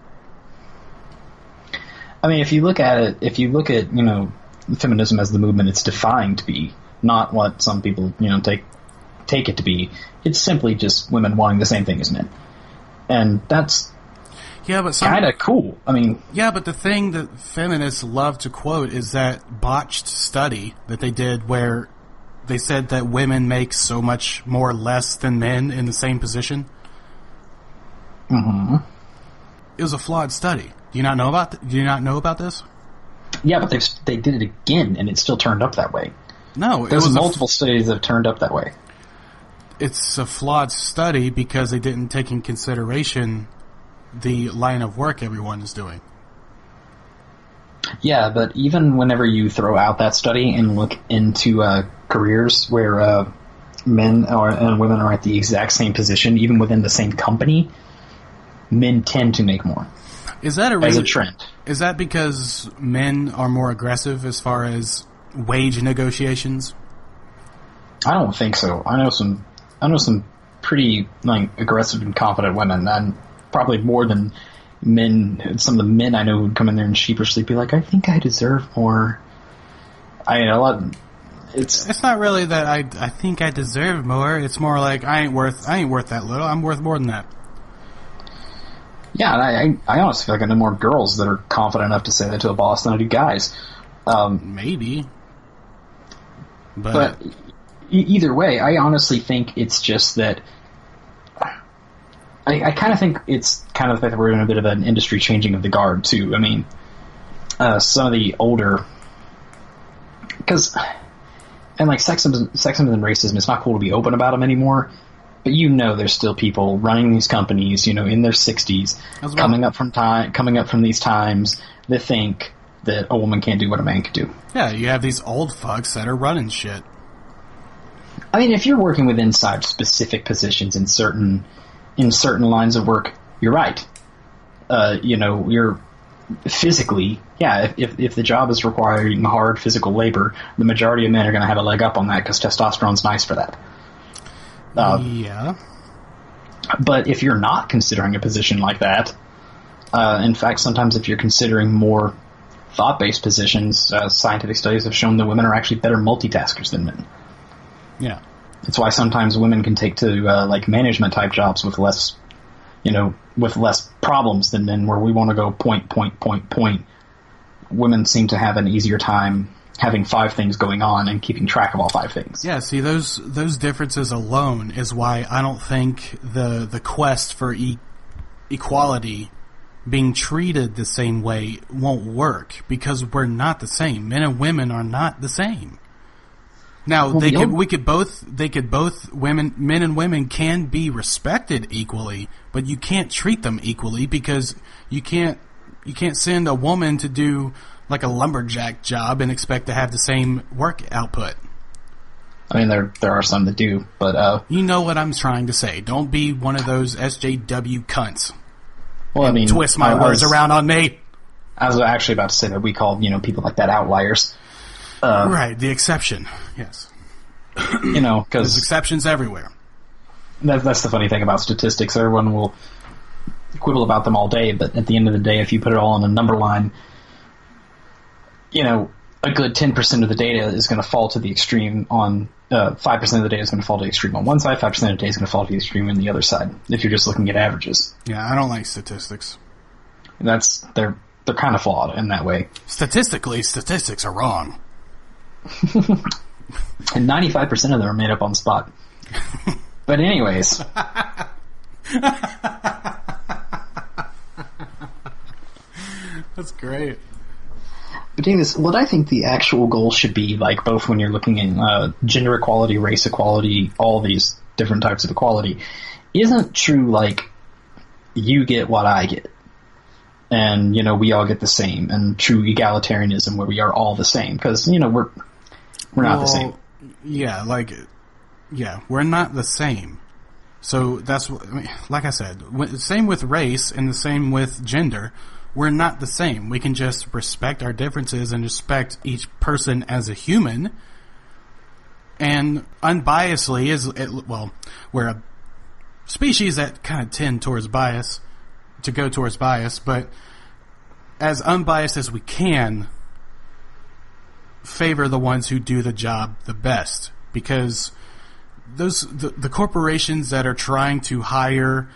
I mean, if you look at feminism as the movement it's defined to be, not what some people take it to be. It's simply just women wanting the same thing as men, and that's kind of cool. I mean, yeah, but the thing that feminists love to quote is that botched study that they did where they said that women make so much more less than men in the same position. Mm-hmm. It was a flawed study. Do you not know about this? Yeah, but they did it again, and it still turned up that way. No, there's multiple studies that have turned up that way. It's a flawed study because they didn't take in consideration the line of work everyone is doing. Yeah, but even whenever you throw out that study and look into careers where men and women are at the exact same position, even within the same company, men tend to make more. Is that as a trend? Is that because men are more aggressive as far as wage negotiations? I don't think so. I know some pretty aggressive and confident women, and probably more than men. Some of the men I know who would come in there and sheepishly be like, "I think I deserve more." It's not really that I think I deserve more. It's more like I ain't worth that little. I'm worth more than that. Yeah, and I honestly feel like I know more girls that are confident enough to say that to a boss than I do guys. Maybe. But either way, I honestly think it's just that I kind of think it's kind of the fact that we're in a bit of an industry changing of the guard, too. I mean, some of the older... And sexism and racism, it's not cool to be open about them anymore. But there's still people running these companies, in their 60s, coming up from these times that think that a woman can't do what a man can do. Yeah, you have these old fucks that are running shit. I mean, if you're working with inside specific positions in certain lines of work, you're right. You're physically, if the job is requiring hard physical labor, the majority of men are going to have a leg up on that because testosterone's nice for that. Yeah. But if you're not considering a position like that, in fact, sometimes if you're considering more thought-based positions, scientific studies have shown that women are actually better multitaskers than men. Yeah. That's why sometimes women can take to management-type jobs with less problems than men, where we want to go point. Women seem to have an easier time having 5 things going on and keeping track of all 5 things. Yeah, see, those differences alone is why I don't think the quest for equality, being treated the same way, won't work, because we're not the same. Men and women are not the same. Now, men and women can be respected equally, but you can't treat them equally, because you can't send a woman to do like a lumberjack job and expect to have the same work output. I mean, there are some that do, but you know what I'm trying to say. Don't be one of those SJW cunts. Well, I mean, twist my words around on me. I was actually about to say that we call people like that outliers. Right, the exception. Yes. Because there's exceptions everywhere. That's the funny thing about statistics. Everyone will quibble about them all day, but at the end of the day, if you put it all on a number line, a good 10% of the data is going to fall to the extreme on 5% of the data is going to fall to the extreme on one side, 5% of the data is going to fall to the extreme on the other side, if you're just looking at averages. Yeah, I don't like statistics. They're kind of flawed in that way. Statistically, statistics are wrong. And 95% of them are made up on the spot. But anyways. That's great. But Davis, what I think the actual goal should be, both when you're looking at gender equality, race equality, all these different types of equality, isn't true you get what I get. And, we all get the same. And true egalitarianism where we are all the same. Because, we're not the same. Yeah, Yeah, we're not the same. So that's what, I mean, like I said, same with race and the same with gender. We're not the same. We can just respect our differences and respect each person as a human. And unbiasedly, we're a species that kind of tend towards bias, but as unbiased as we can, favor the ones who do the job the best. Because the corporations that are trying to hire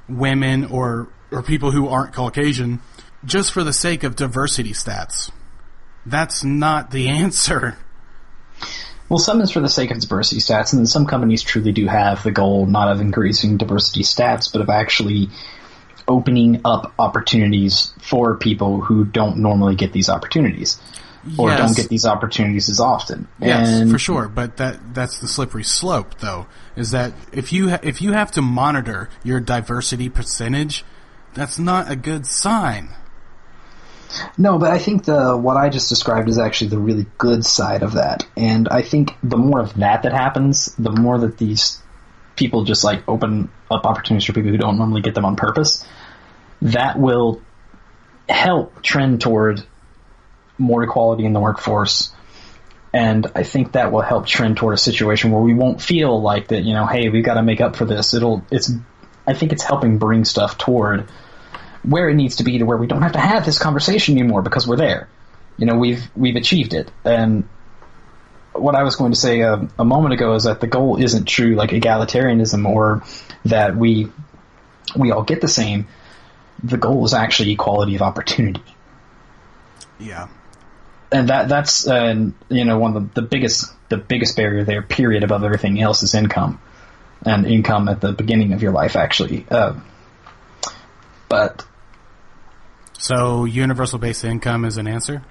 women or people who aren't Caucasian just for the sake of diversity stats, that's not the answer. Well, some is for the sake of diversity stats, and then some companies truly do have the goal not of increasing diversity stats, but of actually opening up opportunities for people who don't normally get these opportunities. Or don't get these opportunities as often. Yes, for sure. But that's the slippery slope, though, is that if you have to monitor your diversity percentage, that's not a good sign. No, but I think what I just described is actually the really good side of that. And I think the more of that happens, the more that these people just like open up opportunities for people who don't normally get them on purpose, that will help trend toward more equality in the workforce, and I think that will help trend toward a situation where we won't feel like that, hey, we've got to make up for this. I think it's helping bring stuff toward where it needs to be, to where we don't have to have this conversation anymore because we're there. We've achieved it. And what I was going to say a moment ago is that the goal isn't true like egalitarianism or that we all get the same. The goal is actually equality of opportunity. Yeah. And that's one of the biggest barrier there, period, above everything else, is income, and income at the beginning of your life, actually. But so universal basic income is an answer?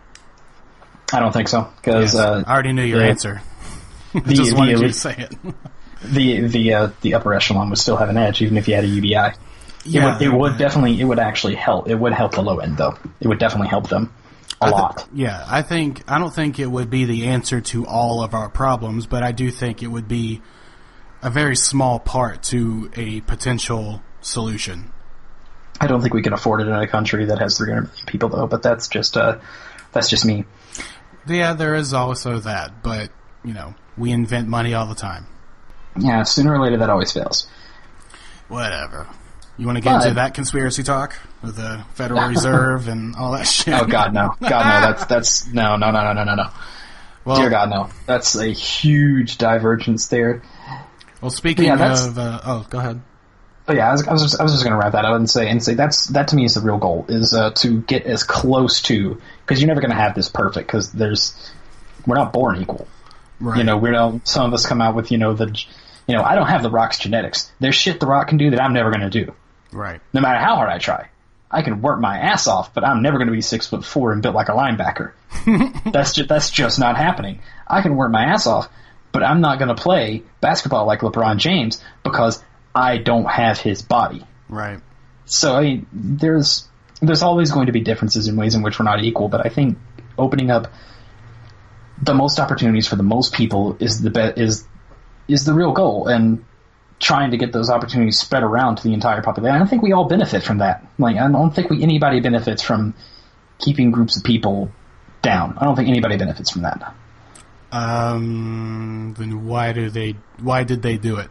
I don't think so, because I already knew your answer. Just wanted you to say it. The upper echelon would still have an edge, even if you had a UBI. Yeah, it would actually help. It would help the low end, though. It would definitely help them. A lot. I don't think it would be the answer to all of our problems, but I do think it would be a very small part to a potential solution. I don't think we can afford it in a country that has 300 million people, though, but that's just me. Yeah, there is also that, but, we invent money all the time. Yeah, sooner or later that always fails. Whatever. You want to get into that conspiracy talk with the Federal Reserve and all that shit? Oh God, no! God, no! That's no. Well, dear God, no! That's a huge divergence there. Well, speaking of, go ahead. But yeah, I was just going to wrap that up and say that to me is the real goal, is to get as close to, because you're never going to have this perfect, because we're not born equal. Right. Some of us come out with I don't have The Rock's genetics. There's shit The Rock can do that I'm never going to do. Right. No matter how hard I try. I can work my ass off, but I'm never going to be 6'4" and built like a linebacker. That's just not happening. I can work my ass off, but I'm not going to play basketball like LeBron James because I don't have his body. Right. So I mean, there's always going to be differences in ways in which we're not equal, but I think opening up the most opportunities for the most people is the real goal, and trying to get those opportunities spread around to the entire population. I don't think we all benefit from that. Like, I don't think anybody benefits from keeping groups of people down. I don't think anybody benefits from that. Then why did they do it?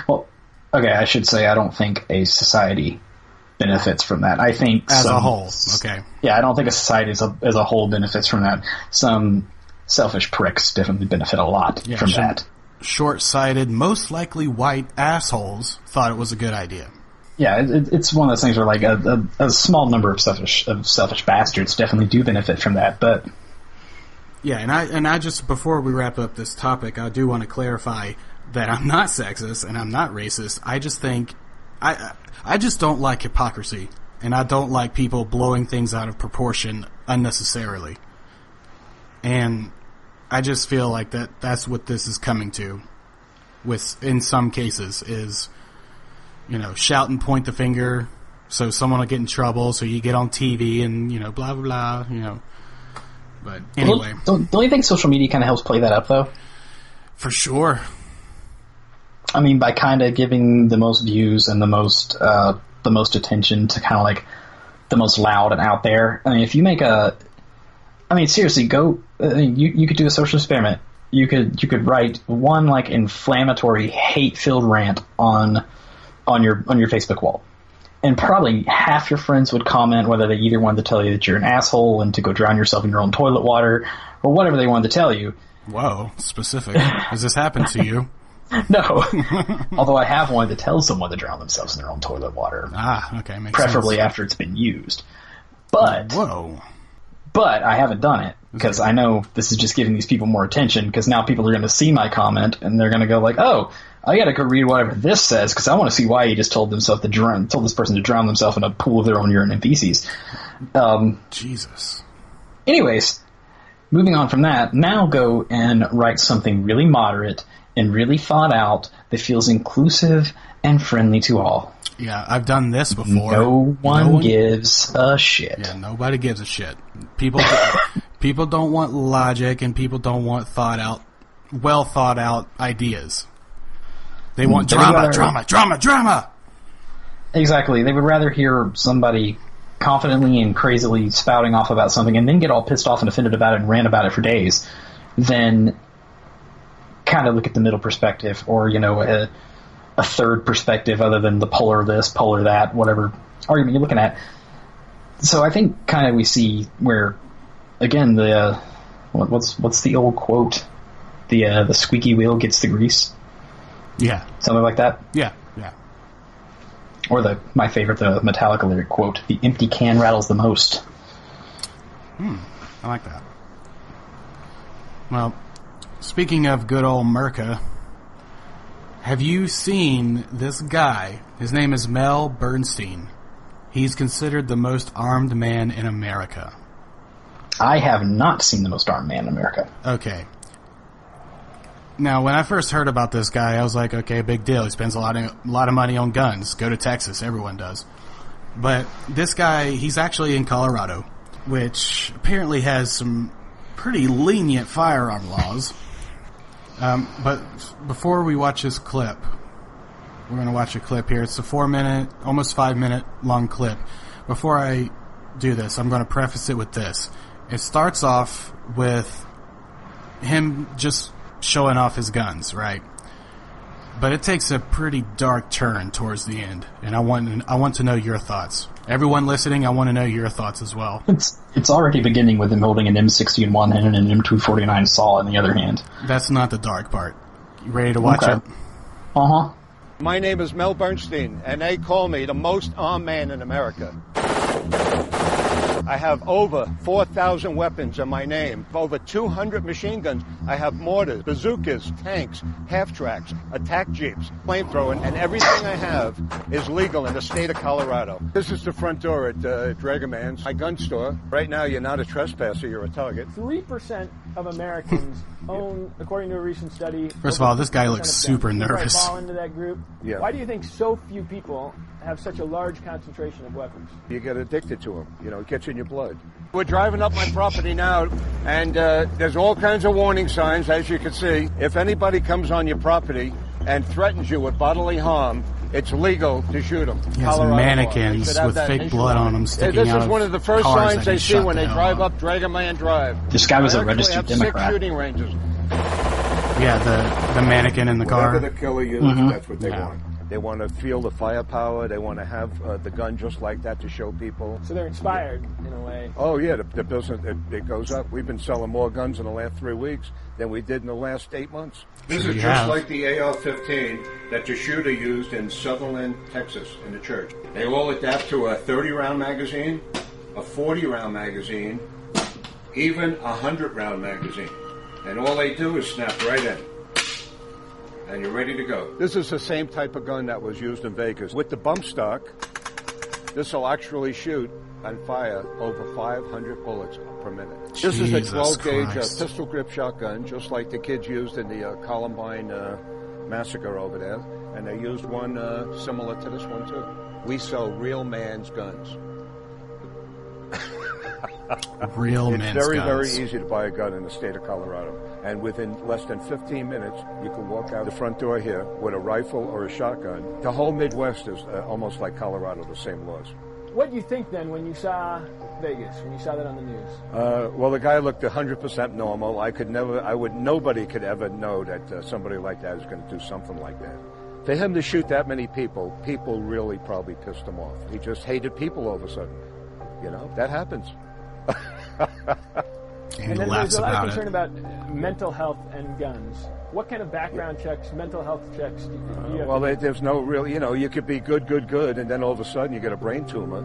Well, okay, I should say I don't think a society benefits from that. I think as a whole, okay. Yeah, I don't think a society as a whole benefits from that. Some selfish pricks definitely benefit a lot from that. Short-sighted, most likely white assholes thought it was a good idea. Yeah, it's one of those things where like a small number of selfish bastards definitely do benefit from that, but yeah, and I just, before we wrap up this topic, I do want to clarify that I'm not sexist and I'm not racist. I just think I just don't like hypocrisy, and I don't like people blowing things out of proportion unnecessarily. And I just feel like that's what this is coming to, with, in some cases, is, shout and point the finger so someone will get in trouble, so you get on TV and, blah, blah, blah, But anyway. Don't you think social media kind of helps play that up, though? For sure. I mean, by kind of giving the most views and the most attention to kind of like the most loud and out there. I mean, if you make seriously, go. You could do a social experiment. You could write one like inflammatory, hate-filled rant on your Facebook wall, and probably half your friends would comment whether they either wanted to tell you that you're an asshole and to go drown yourself in your own toilet water, or whatever they wanted to tell you. Whoa, specific. Has this happened to you? No. Although I have wanted to tell someone to drown themselves in their own toilet water. Ah, okay, makes preferably sense. After it's been used. But whoa. But I haven't done it because I know this is just giving these people more attention, because now people are going to see my comment and they're going to go like, oh, I got to go read whatever this says because I want to see why he just told this person to drown themselves in a pool of their own urine and feces. Jesus. Anyways, moving on from that, now go and write something really moderate and really thought out that feels inclusive and friendly to all. Yeah, I've done this before. No one gives a shit. Yeah, nobody gives a shit. People don't want logic, and people don't want well thought out ideas. They want drama. Exactly. They would rather hear somebody confidently and crazily spouting off about something and then get all pissed off and offended about it and rant about it for days than kind of look at the middle perspective, or a third perspective other than the polar this, polar that, whatever argument you're looking at. So I think kind of we see where, again, the what's the old quote? The squeaky wheel gets the grease. Yeah, something like that. Yeah. Or my favorite, the Metallica lyric quote: "The empty can rattles the most." I like that. Well, speaking of good old Merca, have you seen this guy? His name is Mel Bernstein. He's considered the most armed man in America. I have not seen the most armed man in America. Okay. Now, when I first heard about this guy, I was like, okay, big deal. He spends a lot of money on guns. Go to Texas. Everyone does. But this guy, he's actually in Colorado, which apparently has some pretty lenient firearm laws. But before we watch this clip, we're going to watch a clip here. It's a 4-minute, almost 5-minute long clip. Before I do this, I'm going to preface it with this. It starts off with him just showing off his guns, right? But it takes a pretty dark turn towards the end, and I want to know your thoughts. Everyone listening, I want to know your thoughts as well. It's already beginning with him holding an M60 in one hand and an M249 saw in the other hand. That's not the dark part. You ready to watch it? Uh-huh. My name is Mel Bernstein, and they call me the most armed man in America. I have over 4,000 weapons in my name, over 200 machine guns. I have mortars, bazookas, tanks, half-tracks, attack jeeps, flamethrower, and everything I have is legal in the state of Colorado. This is the front door at Dragoman's, my gun store. Right now, you're not a trespasser, you're a target. 3% of Americans own, according to a recent study... First of all, this guy looks super nervous. Fall into that group. Yeah. Why do you think so few people have such a large concentration of weapons? You get addicted to them. It gets in your blood. We're driving up my property now, and there's all kinds of warning signs, as you can see. If anybody comes on your property and threatens you with bodily harm, it's legal to shoot them. He has mannequins with fake blood on them sticking out of This is one of the first signs they see when they drive up Dragoman Drive. This guy was a registered Democrat. 6 shooting ranges. Yeah, the mannequin in the car. Whatever the killer uses, that's what they want. They want to feel the firepower. They want to have the gun just like that to show people. So they're inspired, in a way. Oh, yeah. The business, it goes up. We've been selling more guns in the last 3 weeks than we did in the last 8 months. This is just like the AR-15 that the shooter used in Sutherland, Texas, in the church. They all adapt to a 30-round magazine, a 40-round magazine, even a 100-round magazine. And all they do is snap right in. And you're ready to go. This is the same type of gun that was used in Vegas. With the bump stock, this will actually shoot and fire over 500 bullets per minute. This is a 12-gauge pistol grip shotgun, just like the kids used in the Columbine massacre over there. And they used one similar to this one, too. We sell real man's guns. Real it's men's very, guns. very easy to buy a gun in the state of Colorado. And within less than 15 minutes, you can walk out the front door here with a rifle or a shotgun. The whole Midwest is almost like Colorado, the same laws. What do you think then when you saw Vegas, when you saw that on the news? Well, the guy looked 100% normal. Nobody could ever know that somebody like that is going to do something like that. For him to shoot that many people really probably pissed him off. He just hated people all of a sudden. You know, that happens. And then there's a lot of concern about mental health and guns. What kind of background checks, mental health checks do you have? Well, there's no real, you could be good, and then all of a sudden you get a brain tumor.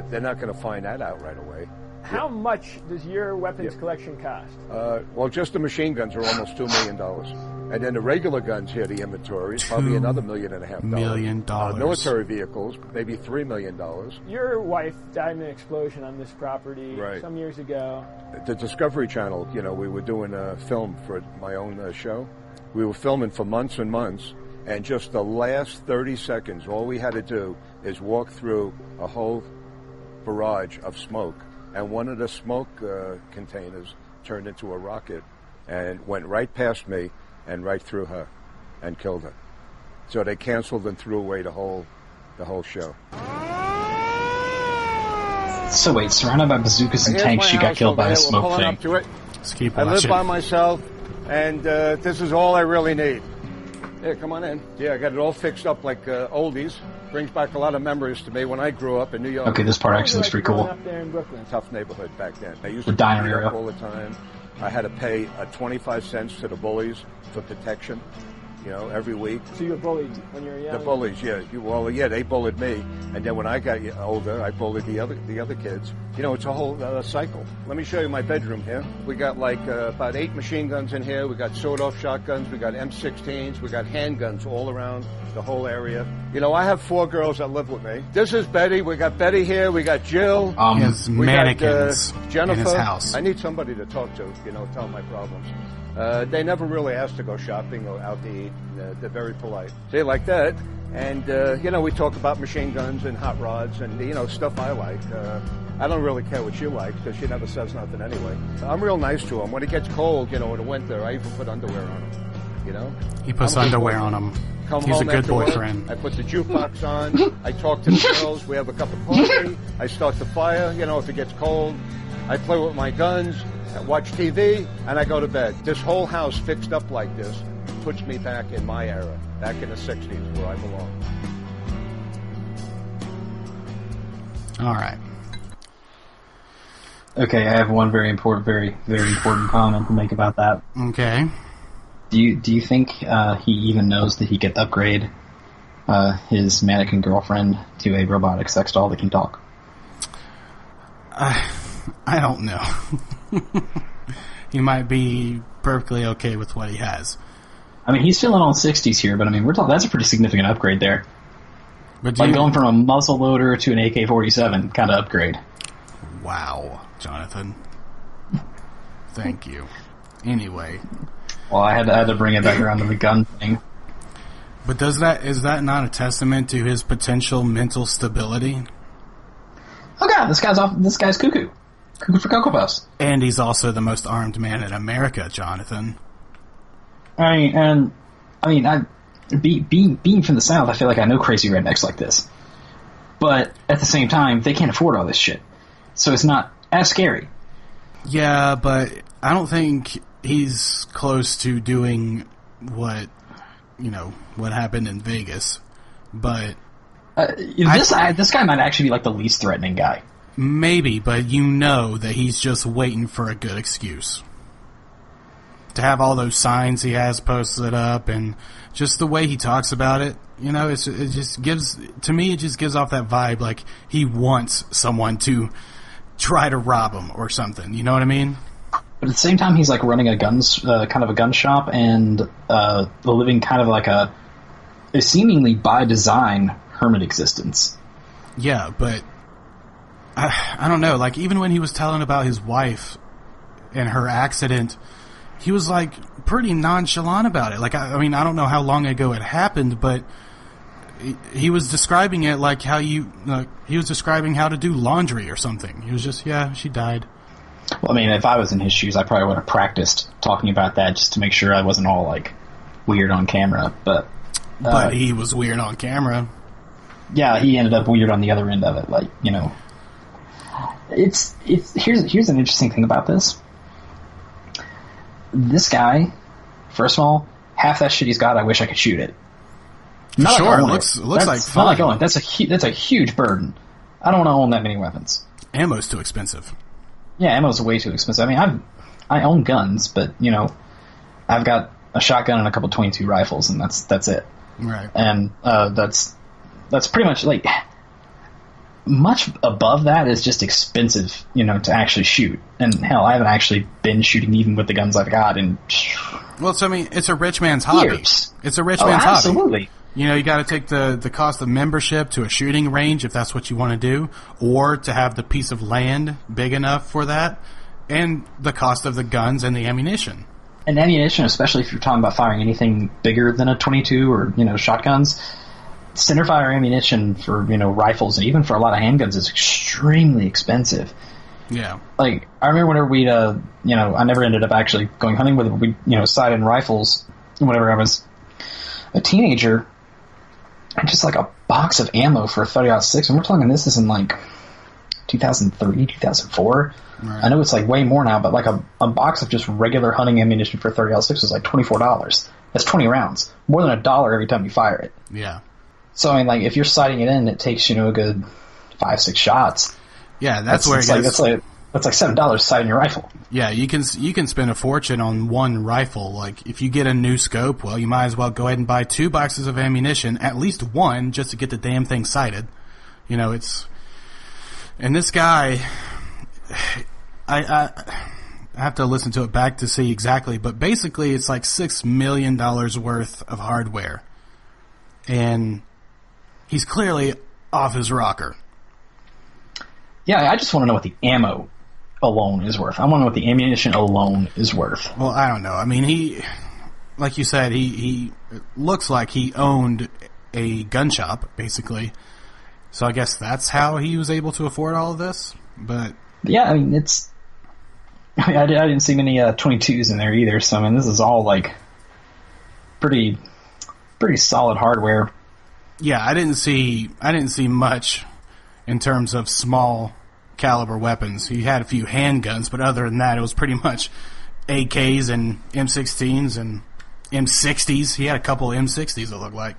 They're not going to find that out right away. How much does your weapons collection cost? Well, just the machine guns are almost $2 million. And then the regular guns here, the inventory, is probably another $1.5 million. Military vehicles, maybe $3 million. Your wife died in an explosion on this property some years ago. The Discovery Channel, we were doing a film for my own show. We were filming for months and months, and just the last 30 seconds, all we had to do is walk through a whole barrage of smoke. And one of the smoke containers turned into a rocket and went right past me and right through her and killed her. So they canceled and threw away the whole show. So wait, surrounded by bazookas and tanks, she got killed by a smoke thing. Up to it. Just keep I watching. live by myself, and this is all I really need. Here, come on in. Yeah, I got it all fixed up like oldies. Brings back a lot of memories to me when I grew up in New York. Okay, this part actually looks pretty cool. Up there in Brooklyn. Tough neighborhood back then. I used The to diner beat area. up all the time. I had to pay 25 cents to the bullies for protection, every week. So you were bullied when you were young? The bullies, yeah. They bullied me, and then when I got older, I bullied the other kids. It's a whole cycle. Let me show you my bedroom here. We got about 8 machine guns in here. We got sawed-off shotguns. We got M16s. We got handguns all around the whole area. I have 4 girls that live with me. This is Betty. We got Betty here. We got Jill. He has we mannequins got Jennifer. in his house. I need somebody to talk to. Tell my problems. They never really ask to go shopping or out to eat. They're very polite. They like that. And, we talk about machine guns and hot rods and, stuff I like. I don't really care what you like because she never says nothing anyway. I'm real nice to them. When it gets cold, in the winter, I even put underwear on them, He puts underwear on him. He's a good boyfriend. I put the jukebox on. I talk to the girls. We have a cup of coffee. I start the fire, if it gets cold. I play with my guns. I watch TV, and I go to bed. This whole house fixed up like this puts me back in my era, back in the 60s where I belong. All right. Okay, I have one very important comment to make about that. Okay. Do you think he even knows that he could upgrade his mannequin girlfriend to a robotic sex doll that can talk? I don't know. He might be perfectly okay with what he has. I mean, he's feeling all 60s here, but we're talking, that's a pretty significant upgrade there. But going from a muzzle loader to an AK-47 kind of upgrade. Wow, Jonathan. Thank you. Anyway. Well, I had to bring it back around to the gun thing. But is that not a testament to his potential mental stability? Oh God, this guy's cuckoo. Cuckoo for Cocoa Puffs. And he's also the most armed man in America, Jonathan. Being from the South, I feel like I know crazy rednecks like this. But at the same time, they can't afford all this shit. So it's not as scary. Yeah, but I don't think he's close to doing what happened in Vegas. But this guy might actually be like the least threatening guy. Maybe, but that he's just waiting for a good excuse. To have all those signs he has posted up and just the way he talks about it, it just gives off that vibe like he wants someone to try to rob him or something. You know what I mean? But at the same time, he's like running a gun shop and living kind of like a seemingly by design hermit existence. Yeah, but I don't know. Like even when he was telling about his wife and her accident, he was like pretty nonchalant about it. Like I don't know how long ago it happened, but he was describing it like how he was describing how to do laundry or something. He was just, yeah, she died. Well, I mean, if I was in his shoes, I probably would have practiced talking about that just to make sure I wasn't all, like, weird on camera. But he was weird on camera. Yeah, he ended up weird on the other end of it. Like, you know, here's an interesting thing about this. This guy, first of all, half that shit he's got, I wish I could shoot it. Not sure, like it looks like fun. Not like owning. That's a huge burden. I don't want to own that many weapons. Ammo's too expensive. Yeah, ammo's way too expensive. I mean, I own guns, but, you know, I've got a shotgun and a couple .22 rifles, and that's it. Right. And that's pretty much, like, much above that is just expensive, you know, to actually shoot. And hell, I haven't actually been shooting even with the guns I've got in. Well, so I mean, it's a rich man's hobby. Years. It's a rich man's hobby. Absolutely. You know, you got to take the cost of membership to a shooting range if that's what you want to do, or to have the piece of land big enough for that, and the cost of the guns and the ammunition. And ammunition, especially if you're talking about firing anything bigger than a .22 or, you know, shotguns, centerfire ammunition for, you know, rifles and even for a lot of handguns is extremely expensive. Yeah. Like, I remember whenever we'd, you know, I never ended up actually going hunting with it, but we, you know, sighted rifles whenever I was a teenager. And just like a box of ammo for a 30-06, and we're talking this is in like 2003, 2004. Right. I know it's like way more now, but like a box of just regular hunting ammunition for 30-06 was like $24. That's 20 rounds. More than $1 every time you fire it. Yeah. So, I mean, like, if you're sighting it in, it takes, you know, a good 5-6 shots. Yeah, that's where it gets... That's like $7 sighting your rifle. Yeah, you can spend a fortune on one rifle. Like, if you get a new scope, well, you might as well go ahead and buy 2 boxes of ammunition, at least one, just to get the damn thing sighted. You know, it's... And this guy... I have to listen to it back to see exactly, but basically it's like $6 million worth of hardware. And he's clearly off his rocker. Yeah, I just want to know what the ammo alone is worth. I want to know what the ammunition alone is worth. Well, I don't know. I mean, he, like you said, he looks like he owned a gun shop, basically. So I guess that's how he was able to afford all of this. But yeah, I mean, I didn't see many 22s in there either. So I mean, this is all like pretty solid hardware. Yeah, I didn't see much in terms of small caliber weapons. He had a few handguns, but other than that, it was pretty much AKs and M16s and M60s. He had a couple of M60s, it looked like.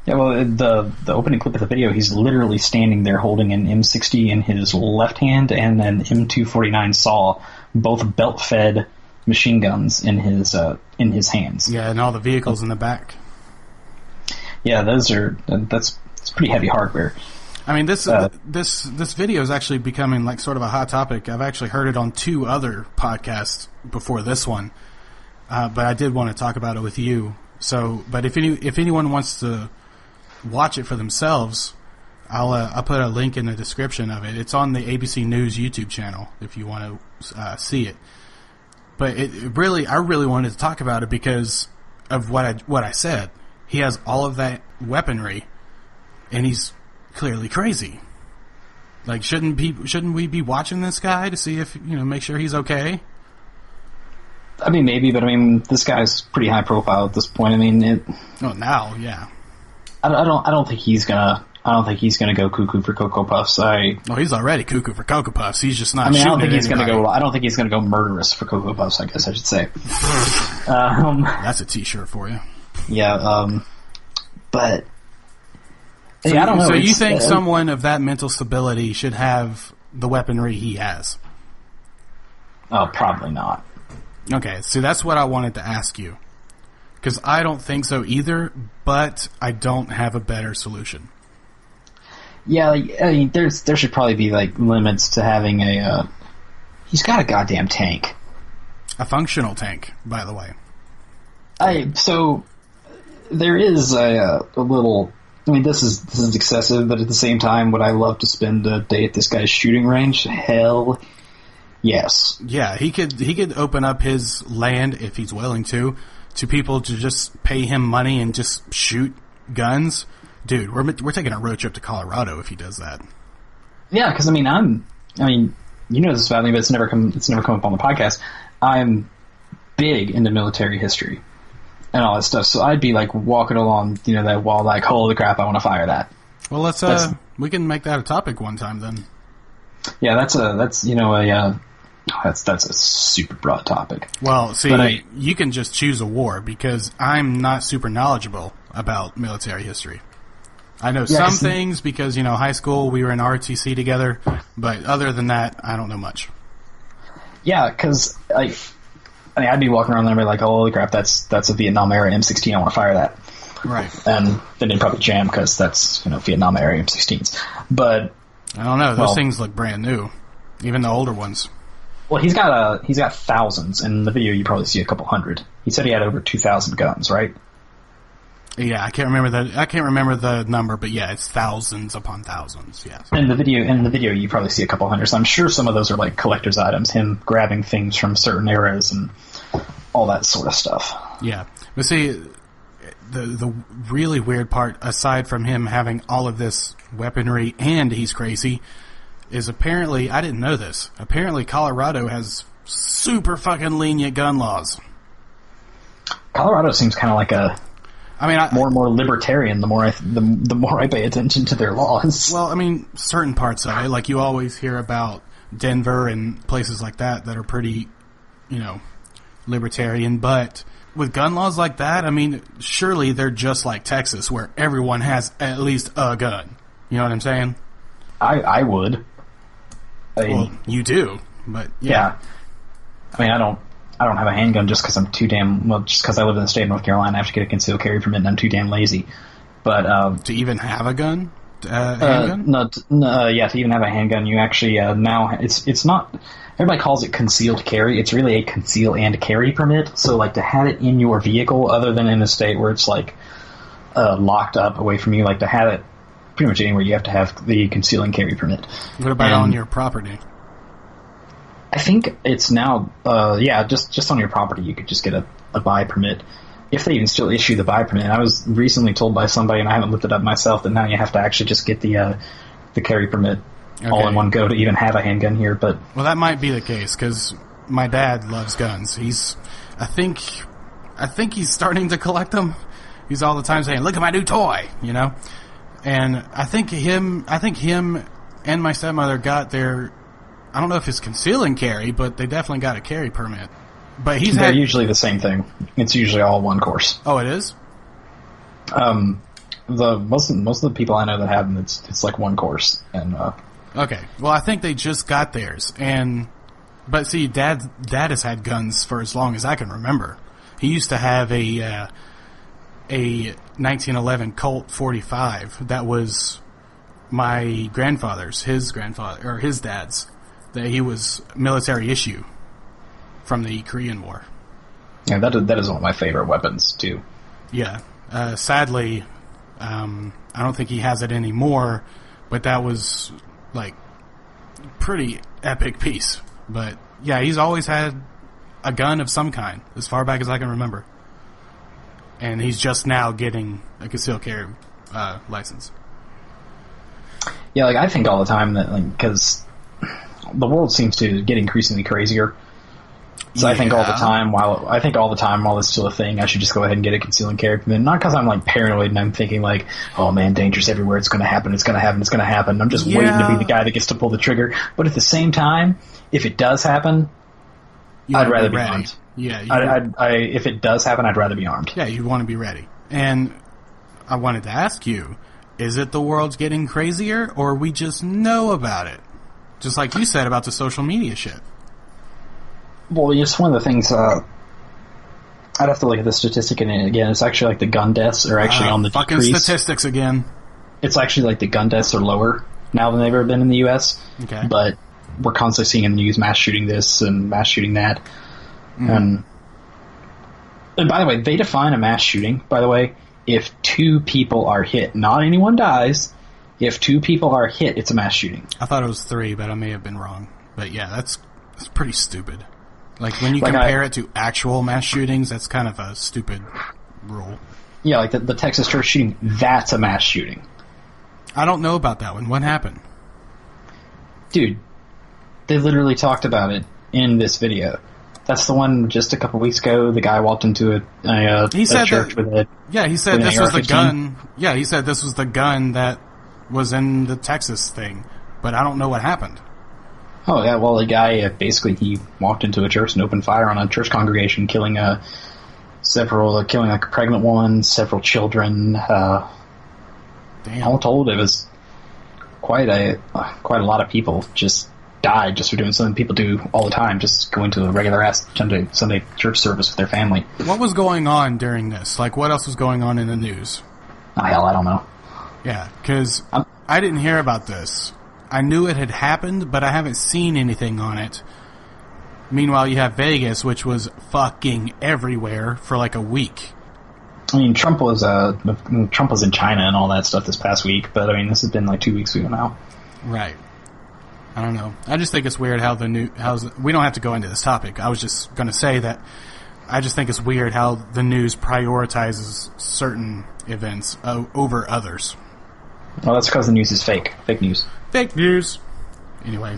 Yeah, well, the opening clip of the video, he's literally standing there holding an M60 in his left hand and an M249 saw, both belt-fed machine guns in his hands. Yeah, and all the vehicles in the back. Yeah, that's pretty heavy hardware. I mean, this video is actually becoming like sort of a hot topic. I've actually heard it on 2 other podcasts before this one, but I did want to talk about it with you. So, but if anyone wants to watch it for themselves, I'll put a link in the description of it. It's on the ABC News YouTube channel if you want to see it. But I really wanted to talk about it because of what I said. He has all of that weaponry, and he's clearly crazy. Like, shouldn't we be watching this guy to see if, you know, make sure he's okay? I mean, maybe, but I mean, this guy's pretty high profile at this point. I mean, now, yeah. I don't think he's gonna go cuckoo for Cocoa Puffs. He's already cuckoo for Cocoa Puffs. He's just not. I mean, shooting I don't think he's gonna go murderous for Cocoa Puffs, I guess I should say. That's a T-shirt for you. Yeah, but so, I don't know. So you think someone of that mental stability should have the weaponry he has? Oh, probably not. Okay, so that's what I wanted to ask you. Because I don't think so either, but I don't have a better solution. Yeah, like, I mean, there should probably be like limits to having a. He's got a goddamn tank. A functional tank, by the way. So there is a little. I mean, this is excessive, but at the same time, would I love to spend a day at this guy's shooting range? Hell, yes. Yeah, he could open up his land if he's willing to people to just pay him money and just shoot guns, dude, we're taking a road trip to Colorado if he does that. Yeah, because I mean, you know this about me, but it's never come up on the podcast. I'm big into military history and all that stuff, so I'd be like walking along, that wall, like, holy crap, I want to fire that. Well, we can make that a topic one time then. Yeah, that's a super broad topic. Well, see, you can just choose a war because I'm not super knowledgeable about military history. I know some things because, high school we were in ROTC together, but other than that, I don't know much. Yeah, because I'd be walking around there and be like, holy crap, that's a Vietnam era M16, I want to fire that. Right. And then they'd probably jam because that's, Vietnam era M16s. But I don't know, those things look brand new, even the older ones. Well, he's got thousands. In the video, you probably see a couple hundred. He said he had over 2,000 guns, right? Yeah, I can't remember the number, but yeah, it's thousands upon thousands. Yes. In the video, you probably see a couple hundred. So I'm sure some of those are like collector's items. Him grabbing things from certain eras and all that sort of stuff. Yeah, but see, the really weird part, aside from him having all of this weaponry and he's crazy, is apparently, I didn't know this, apparently Colorado has super fucking lenient gun laws. Colorado seems kind of like more and more libertarian the more I pay attention to their laws. Well, I mean, certain parts of it, like you always hear about Denver and places like that are pretty, libertarian, but with gun laws like that, I mean, surely they're just like Texas where everyone has at least a gun. You know what I'm saying? I would. Well, you do, but yeah. I mean, I don't have a handgun just because I'm just because I live in the state of North Carolina, I have to get a concealed carry permit, and I'm too damn lazy. But to even have a gun, handgun? To even have a handgun, you actually now it's not. Everybody calls it concealed carry. It's really a conceal and carry permit. So, like, to have it in your vehicle, other than in a state where it's like locked up away from you, like to have it pretty much anywhere, you have to have the conceal and carry permit. What about on your property? I think it's now, just on your property, you could just get a buy permit. If they even still issue the buy permit. I was recently told by somebody, and I haven't looked it up myself, that now you have to actually just get the carry permit all in one go to even have a handgun here. But well, that might be the case, because my dad loves guns. I think he's starting to collect them. He's all the time saying, look at my new toy, And I think him and my stepmother got their, I don't know if it's conceal and carry, but they definitely got a carry permit. But they're usually the same thing. It's usually all one course. Oh, it is? Most of the people I know that have them, it's like one course. And okay. Well, I think they just got theirs. But see, Dad has had guns for as long as I can remember. He used to have a 1911 Colt 45 that was my grandfather's, his dad's, that he was military issue from the Korean War. Yeah, that is one of my favorite weapons too. Yeah, sadly, I don't think he has it anymore, but that was like pretty epic piece. But yeah, he's always had a gun of some kind as far back as I can remember. And he's just now getting a concealed carry license. Yeah, like I think all the time that, like, because the world seems to get increasingly crazier. So yeah. I think all the time while it's still a thing, I should just go ahead and get a concealed carry permit. Not because I'm like paranoid and I'm thinking like, oh man, danger's everywhere. It's going to happen. It's going to happen. It's going to happen. I'm just waiting to be the guy that gets to pull the trigger. But at the same time, if it does happen, I'd rather be armed. Yeah, if it does happen, I'd rather be armed. Yeah, you want to be ready. And I wanted to ask you, is it the world's getting crazier, or we just know about it? Just like you said about the social media shit. Well, it's one of the things, I'd have to look at the statistic, and again, it's actually like the gun deaths are actually on the fucking decrease. Statistics again. It's actually like the gun deaths are lower now than they've ever been in the U.S. Okay. But we're constantly seeing in the news mass shooting this and mass shooting that. And by the way, they define a mass shooting, by the way, if 2 people are hit. Not anyone dies. If 2 people are hit, it's a mass shooting. I thought it was 3, but I may have been wrong. But yeah, that's pretty stupid. Like, when you compare it to actual mass shootings, that's kind of a stupid rule. Yeah, like the Texas church shooting, that's a mass shooting. I don't know about that one. What happened? Dude, they literally talked about it in this video. That's the one just a couple weeks ago. The guy walked into a church with a... Yeah, he said this was the gun. Yeah, he said this was the gun that was in the Texas thing. But I don't know what happened. Oh, yeah, well, the guy, basically, he walked into a church and opened fire on a church congregation, killing like a pregnant woman, several children. Damn. All told, it was quite a lot of people just died just for doing something people do all the time, just going to a regular ass Sunday church service with their family. What was going on during this? Like, what else was going on in the news? Oh, hell, I don't know. Yeah, because I didn't hear about this. I knew it had happened, but I haven't seen anything on it. Meanwhile, you have Vegas, which was fucking everywhere for like a week. I mean, Trump was in China and all that stuff this past week, but I mean, this has been like 2 weeks ago now. Right. I don't know. I just think it's weird how we don't have to go into this topic. I was just going to say that I just think it's weird how the news prioritizes certain events over others. Well, that's because the news is fake. Fake news. Fake news. Anyway.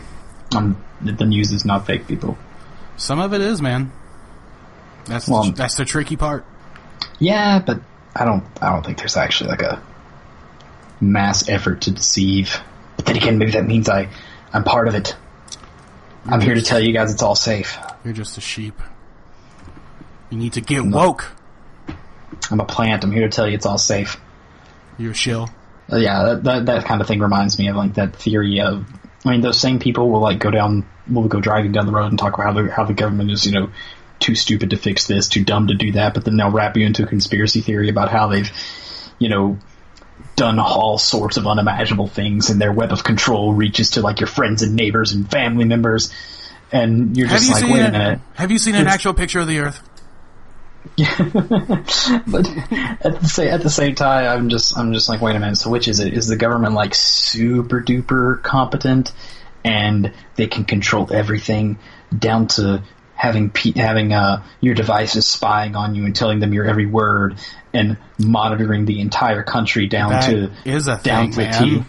The news is not fake, people. Some of it is, man. That's the tricky part. Yeah, but I don't think there's actually like a mass effort to deceive. But then again, maybe that means I'm part of it. I'm here to tell you guys it's all safe. You're just a sheep. You need to get woke. I'm a plant. I'm here to tell you it's all safe. You're a shill. Yeah, that kind of thing reminds me of like that theory of, I mean, those same people will go driving down the road and talk about how the government is, too stupid to fix this, too dumb to do that, but then they'll wrap you into a conspiracy theory about how they've, done all sorts of unimaginable things, and their web of control reaches to like your friends and neighbors and family members, and you're just like, wait a minute. Have you seen an actual picture of the Earth? But at the same time, I'm just like, wait a minute. So which is it? Is the government like super duper competent, and they can control everything down to having your devices spying on you and telling them your every word and monitoring the entire country down to the T?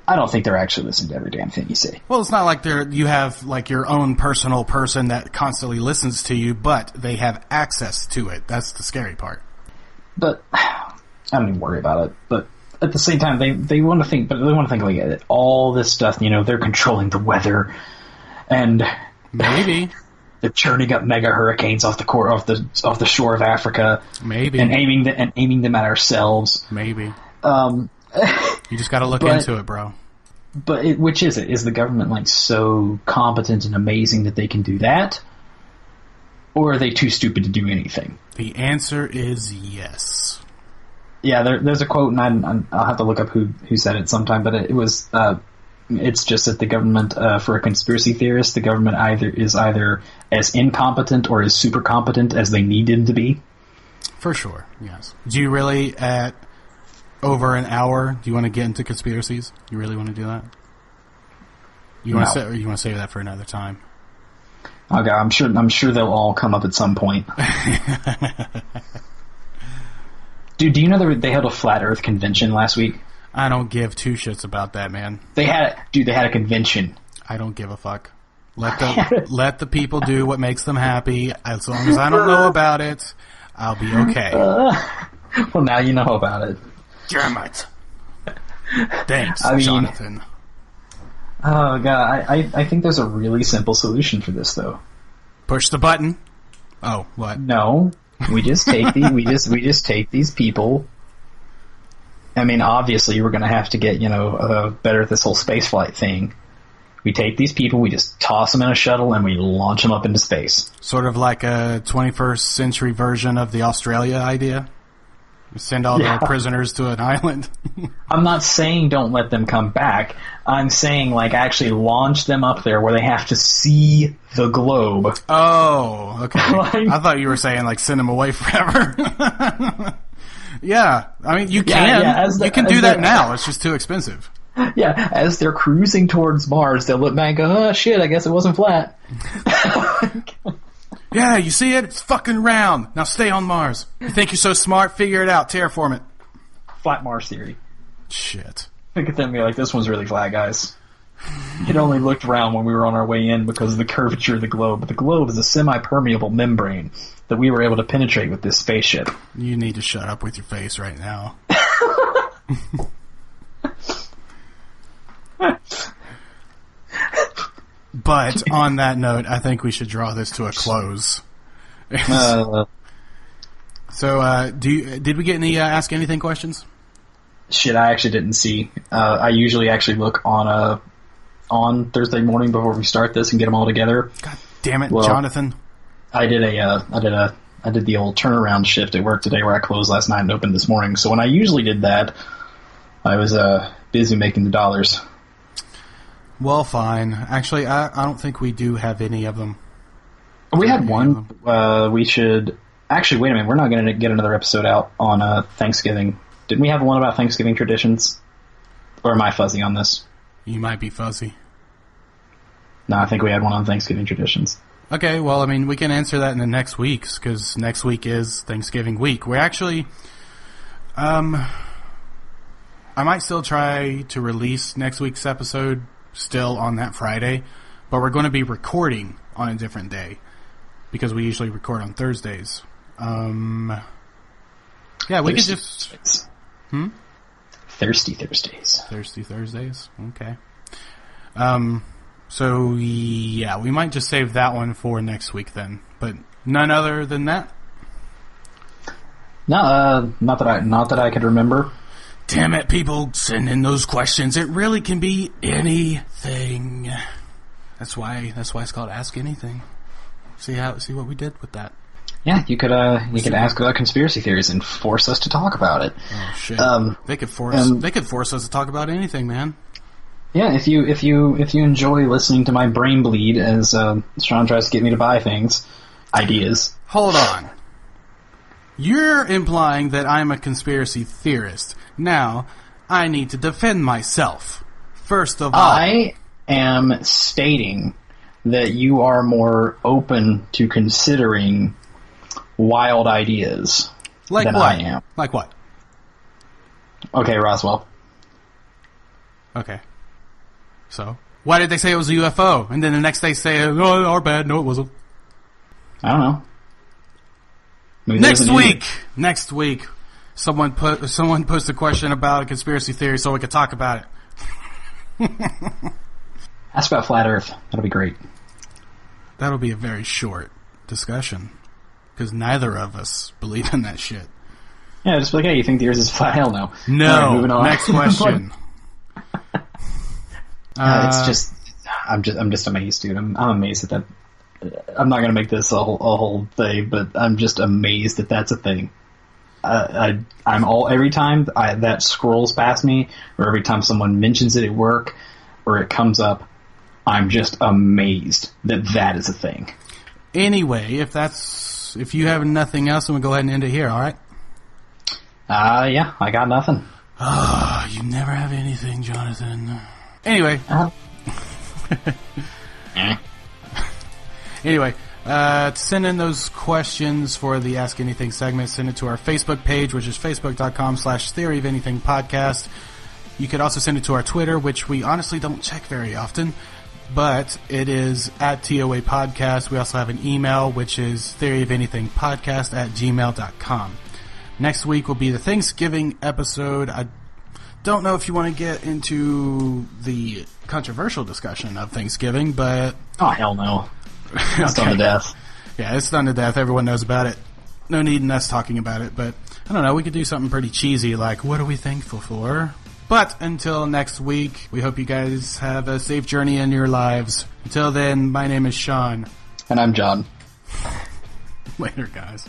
I don't think they're actually listening to every damn thing you say. Well, it's not like you have like your own personal person that constantly listens to you, but they have access to it. That's the scary part. But I don't even worry about it. But at the same time, they want to think, like all this stuff. They're controlling the weather, and maybe they're churning up mega hurricanes off the shore of Africa. Maybe and aiming them at ourselves. Maybe. You just got to look into it, bro. But which is it? Is the government like so competent and amazing that they can do that? Or are they too stupid to do anything? The answer is yes. Yeah, there's a quote, and I'll have to look up who said it sometime, but it was, it's just that the government, for a conspiracy theorist, the government is either as incompetent or as super competent as they need them to be. For sure, yes. Do you really, at over an hour, do you want to get into conspiracies? You really want to do that? You want to save that for another time? Okay, I'm sure they'll all come up at some point. Dude, do you know they held a flat Earth convention last week? I don't give two shits about that, man. They had a convention. I don't give a fuck. Let the people do what makes them happy. As long as I don't know about it, I'll be okay. Well, now you know about it. Damn it. Thanks, Jonathan. Oh god, I think there's a really simple solution for this though. Push the button. Oh, what? No, we just take we just take these people. I mean, obviously, we're going to have to get better at this whole spaceflight thing. We take these people, we just toss them in a shuttle, and we launch them up into space. Sort of like a 21st century version of the Australia idea. Send all the prisoners to an island. I'm not saying don't let them come back. I'm saying, like, actually launch them up there where they have to see the globe. Oh, okay. I thought you were saying, like, send them away forever. Yeah. I mean, you can. Yeah, you can do that now. It's just too expensive. Yeah, as they're cruising towards Mars, they'll look back and go, oh, shit, I guess it wasn't flat. Yeah, you see it? It's fucking round. Now stay on Mars. You think you're so smart? Figure it out. Terraform it. Flat Mars theory. Shit. Look at them be like, this one's really flat, guys. It only looked round when we were on our way in because of the curvature of the globe. But the globe is a semi-permeable membrane that we were able to penetrate with this spaceship. You need to shut up with your face right now. But on that note, I think we should draw this to a close. So, did we get any Ask Anything questions? Shit, I actually didn't see. I usually actually look on Thursday morning before we start this and get them all together. God damn it, well, Jonathan! I did the old turnaround shift at work today where I closed last night and opened this morning. So when I usually did that, I was busy making the dollars. Well, fine. Actually, I don't think we do have any of them. We had one. We should... Actually, wait a minute. We're not going to get another episode out on Thanksgiving. Didn't we have one about Thanksgiving traditions? Or am I fuzzy on this? You might be fuzzy. No, I think we had one on Thanksgiving traditions. Okay, well, I mean, we can answer that in the next weeks, because next week is Thanksgiving week. We're actually... I might still try to release next week's episode still on that Friday, but we're going to be recording on a different day because we usually record on Thursdays. Yeah, we could just... Thirsty Thursdays. Thirsty Thursdays? Okay. So, yeah, we might just save that one for next week then, but none other than that? No, not that I could remember. Damn it, people, send in those questions. It really can be anything. That's why it's called Ask Anything. See what we did with that. Yeah, you could ask about conspiracy theories and force us to talk about it. Oh shit! They could force us to talk about anything, man. Yeah, if you enjoy listening to my brain bleed as Sean tries to get me to buy ideas. Hold on. You're implying that I'm a conspiracy theorist. Now, I need to defend myself. First of all... I am stating that you are more open to considering wild ideas than I am. Like what? Okay, Roswell. Okay. So? Why did they say it was a UFO? And then the next day say, oh, our bad, no it wasn't. I don't know. Maybe Next week, someone posted a question about a conspiracy theory so we could talk about it. Ask about flat Earth. That'll be great. That'll be a very short discussion because neither of us believe in that shit. Yeah, just like, hey, you think the Earth is flat? Hell no. No. Right, moving on. Next question. It's just, I'm just amazed, dude. I'm amazed at that. I'm not going to make this a whole thing, but I'm just amazed that that's a thing. Every time that scrolls past me, or every time someone mentions it at work, or it comes up, I'm just amazed that is a thing. Anyway, if you have nothing else, then we'll go ahead and end it here, alright? Yeah, I got nothing. Oh, you never have anything, Jonathan. Anyway. Anyway, to send in those questions for the Ask Anything segment, send it to our Facebook page, which is facebook.com/Theory of Anything Podcast. You could also send it to our Twitter, which we honestly don't check very often, but it is at ToA Podcast. We also have an email, which is theoryofanythingpodcast@gmail.com. Next week will be the Thanksgiving episode. I don't know if you want to get into the controversial discussion of Thanksgiving, but... Oh, hell no. It's done to death. Yeah, it's done to death. Everyone knows about it. No need in us talking about it, but I don't know. We could do something pretty cheesy like, what are we thankful for? But until next week, we hope you guys have a safe journey in your lives. Until then, my name is Sean. And I'm John. Later, guys.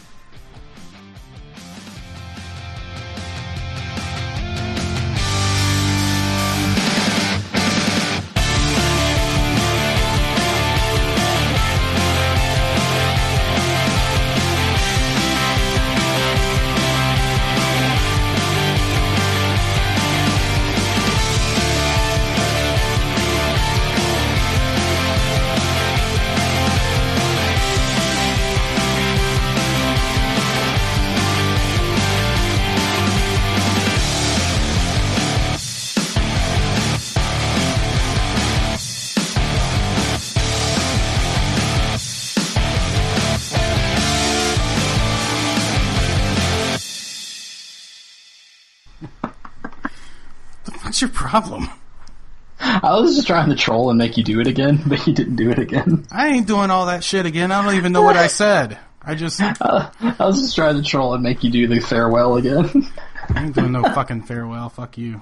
What's your problem? I was just trying to troll and make you do it again, but you didn't do it again. I ain't doing all that shit again. I don't even know what I said. I was just trying to troll and make you do the farewell again. I ain't doing no fucking farewell. Fuck you.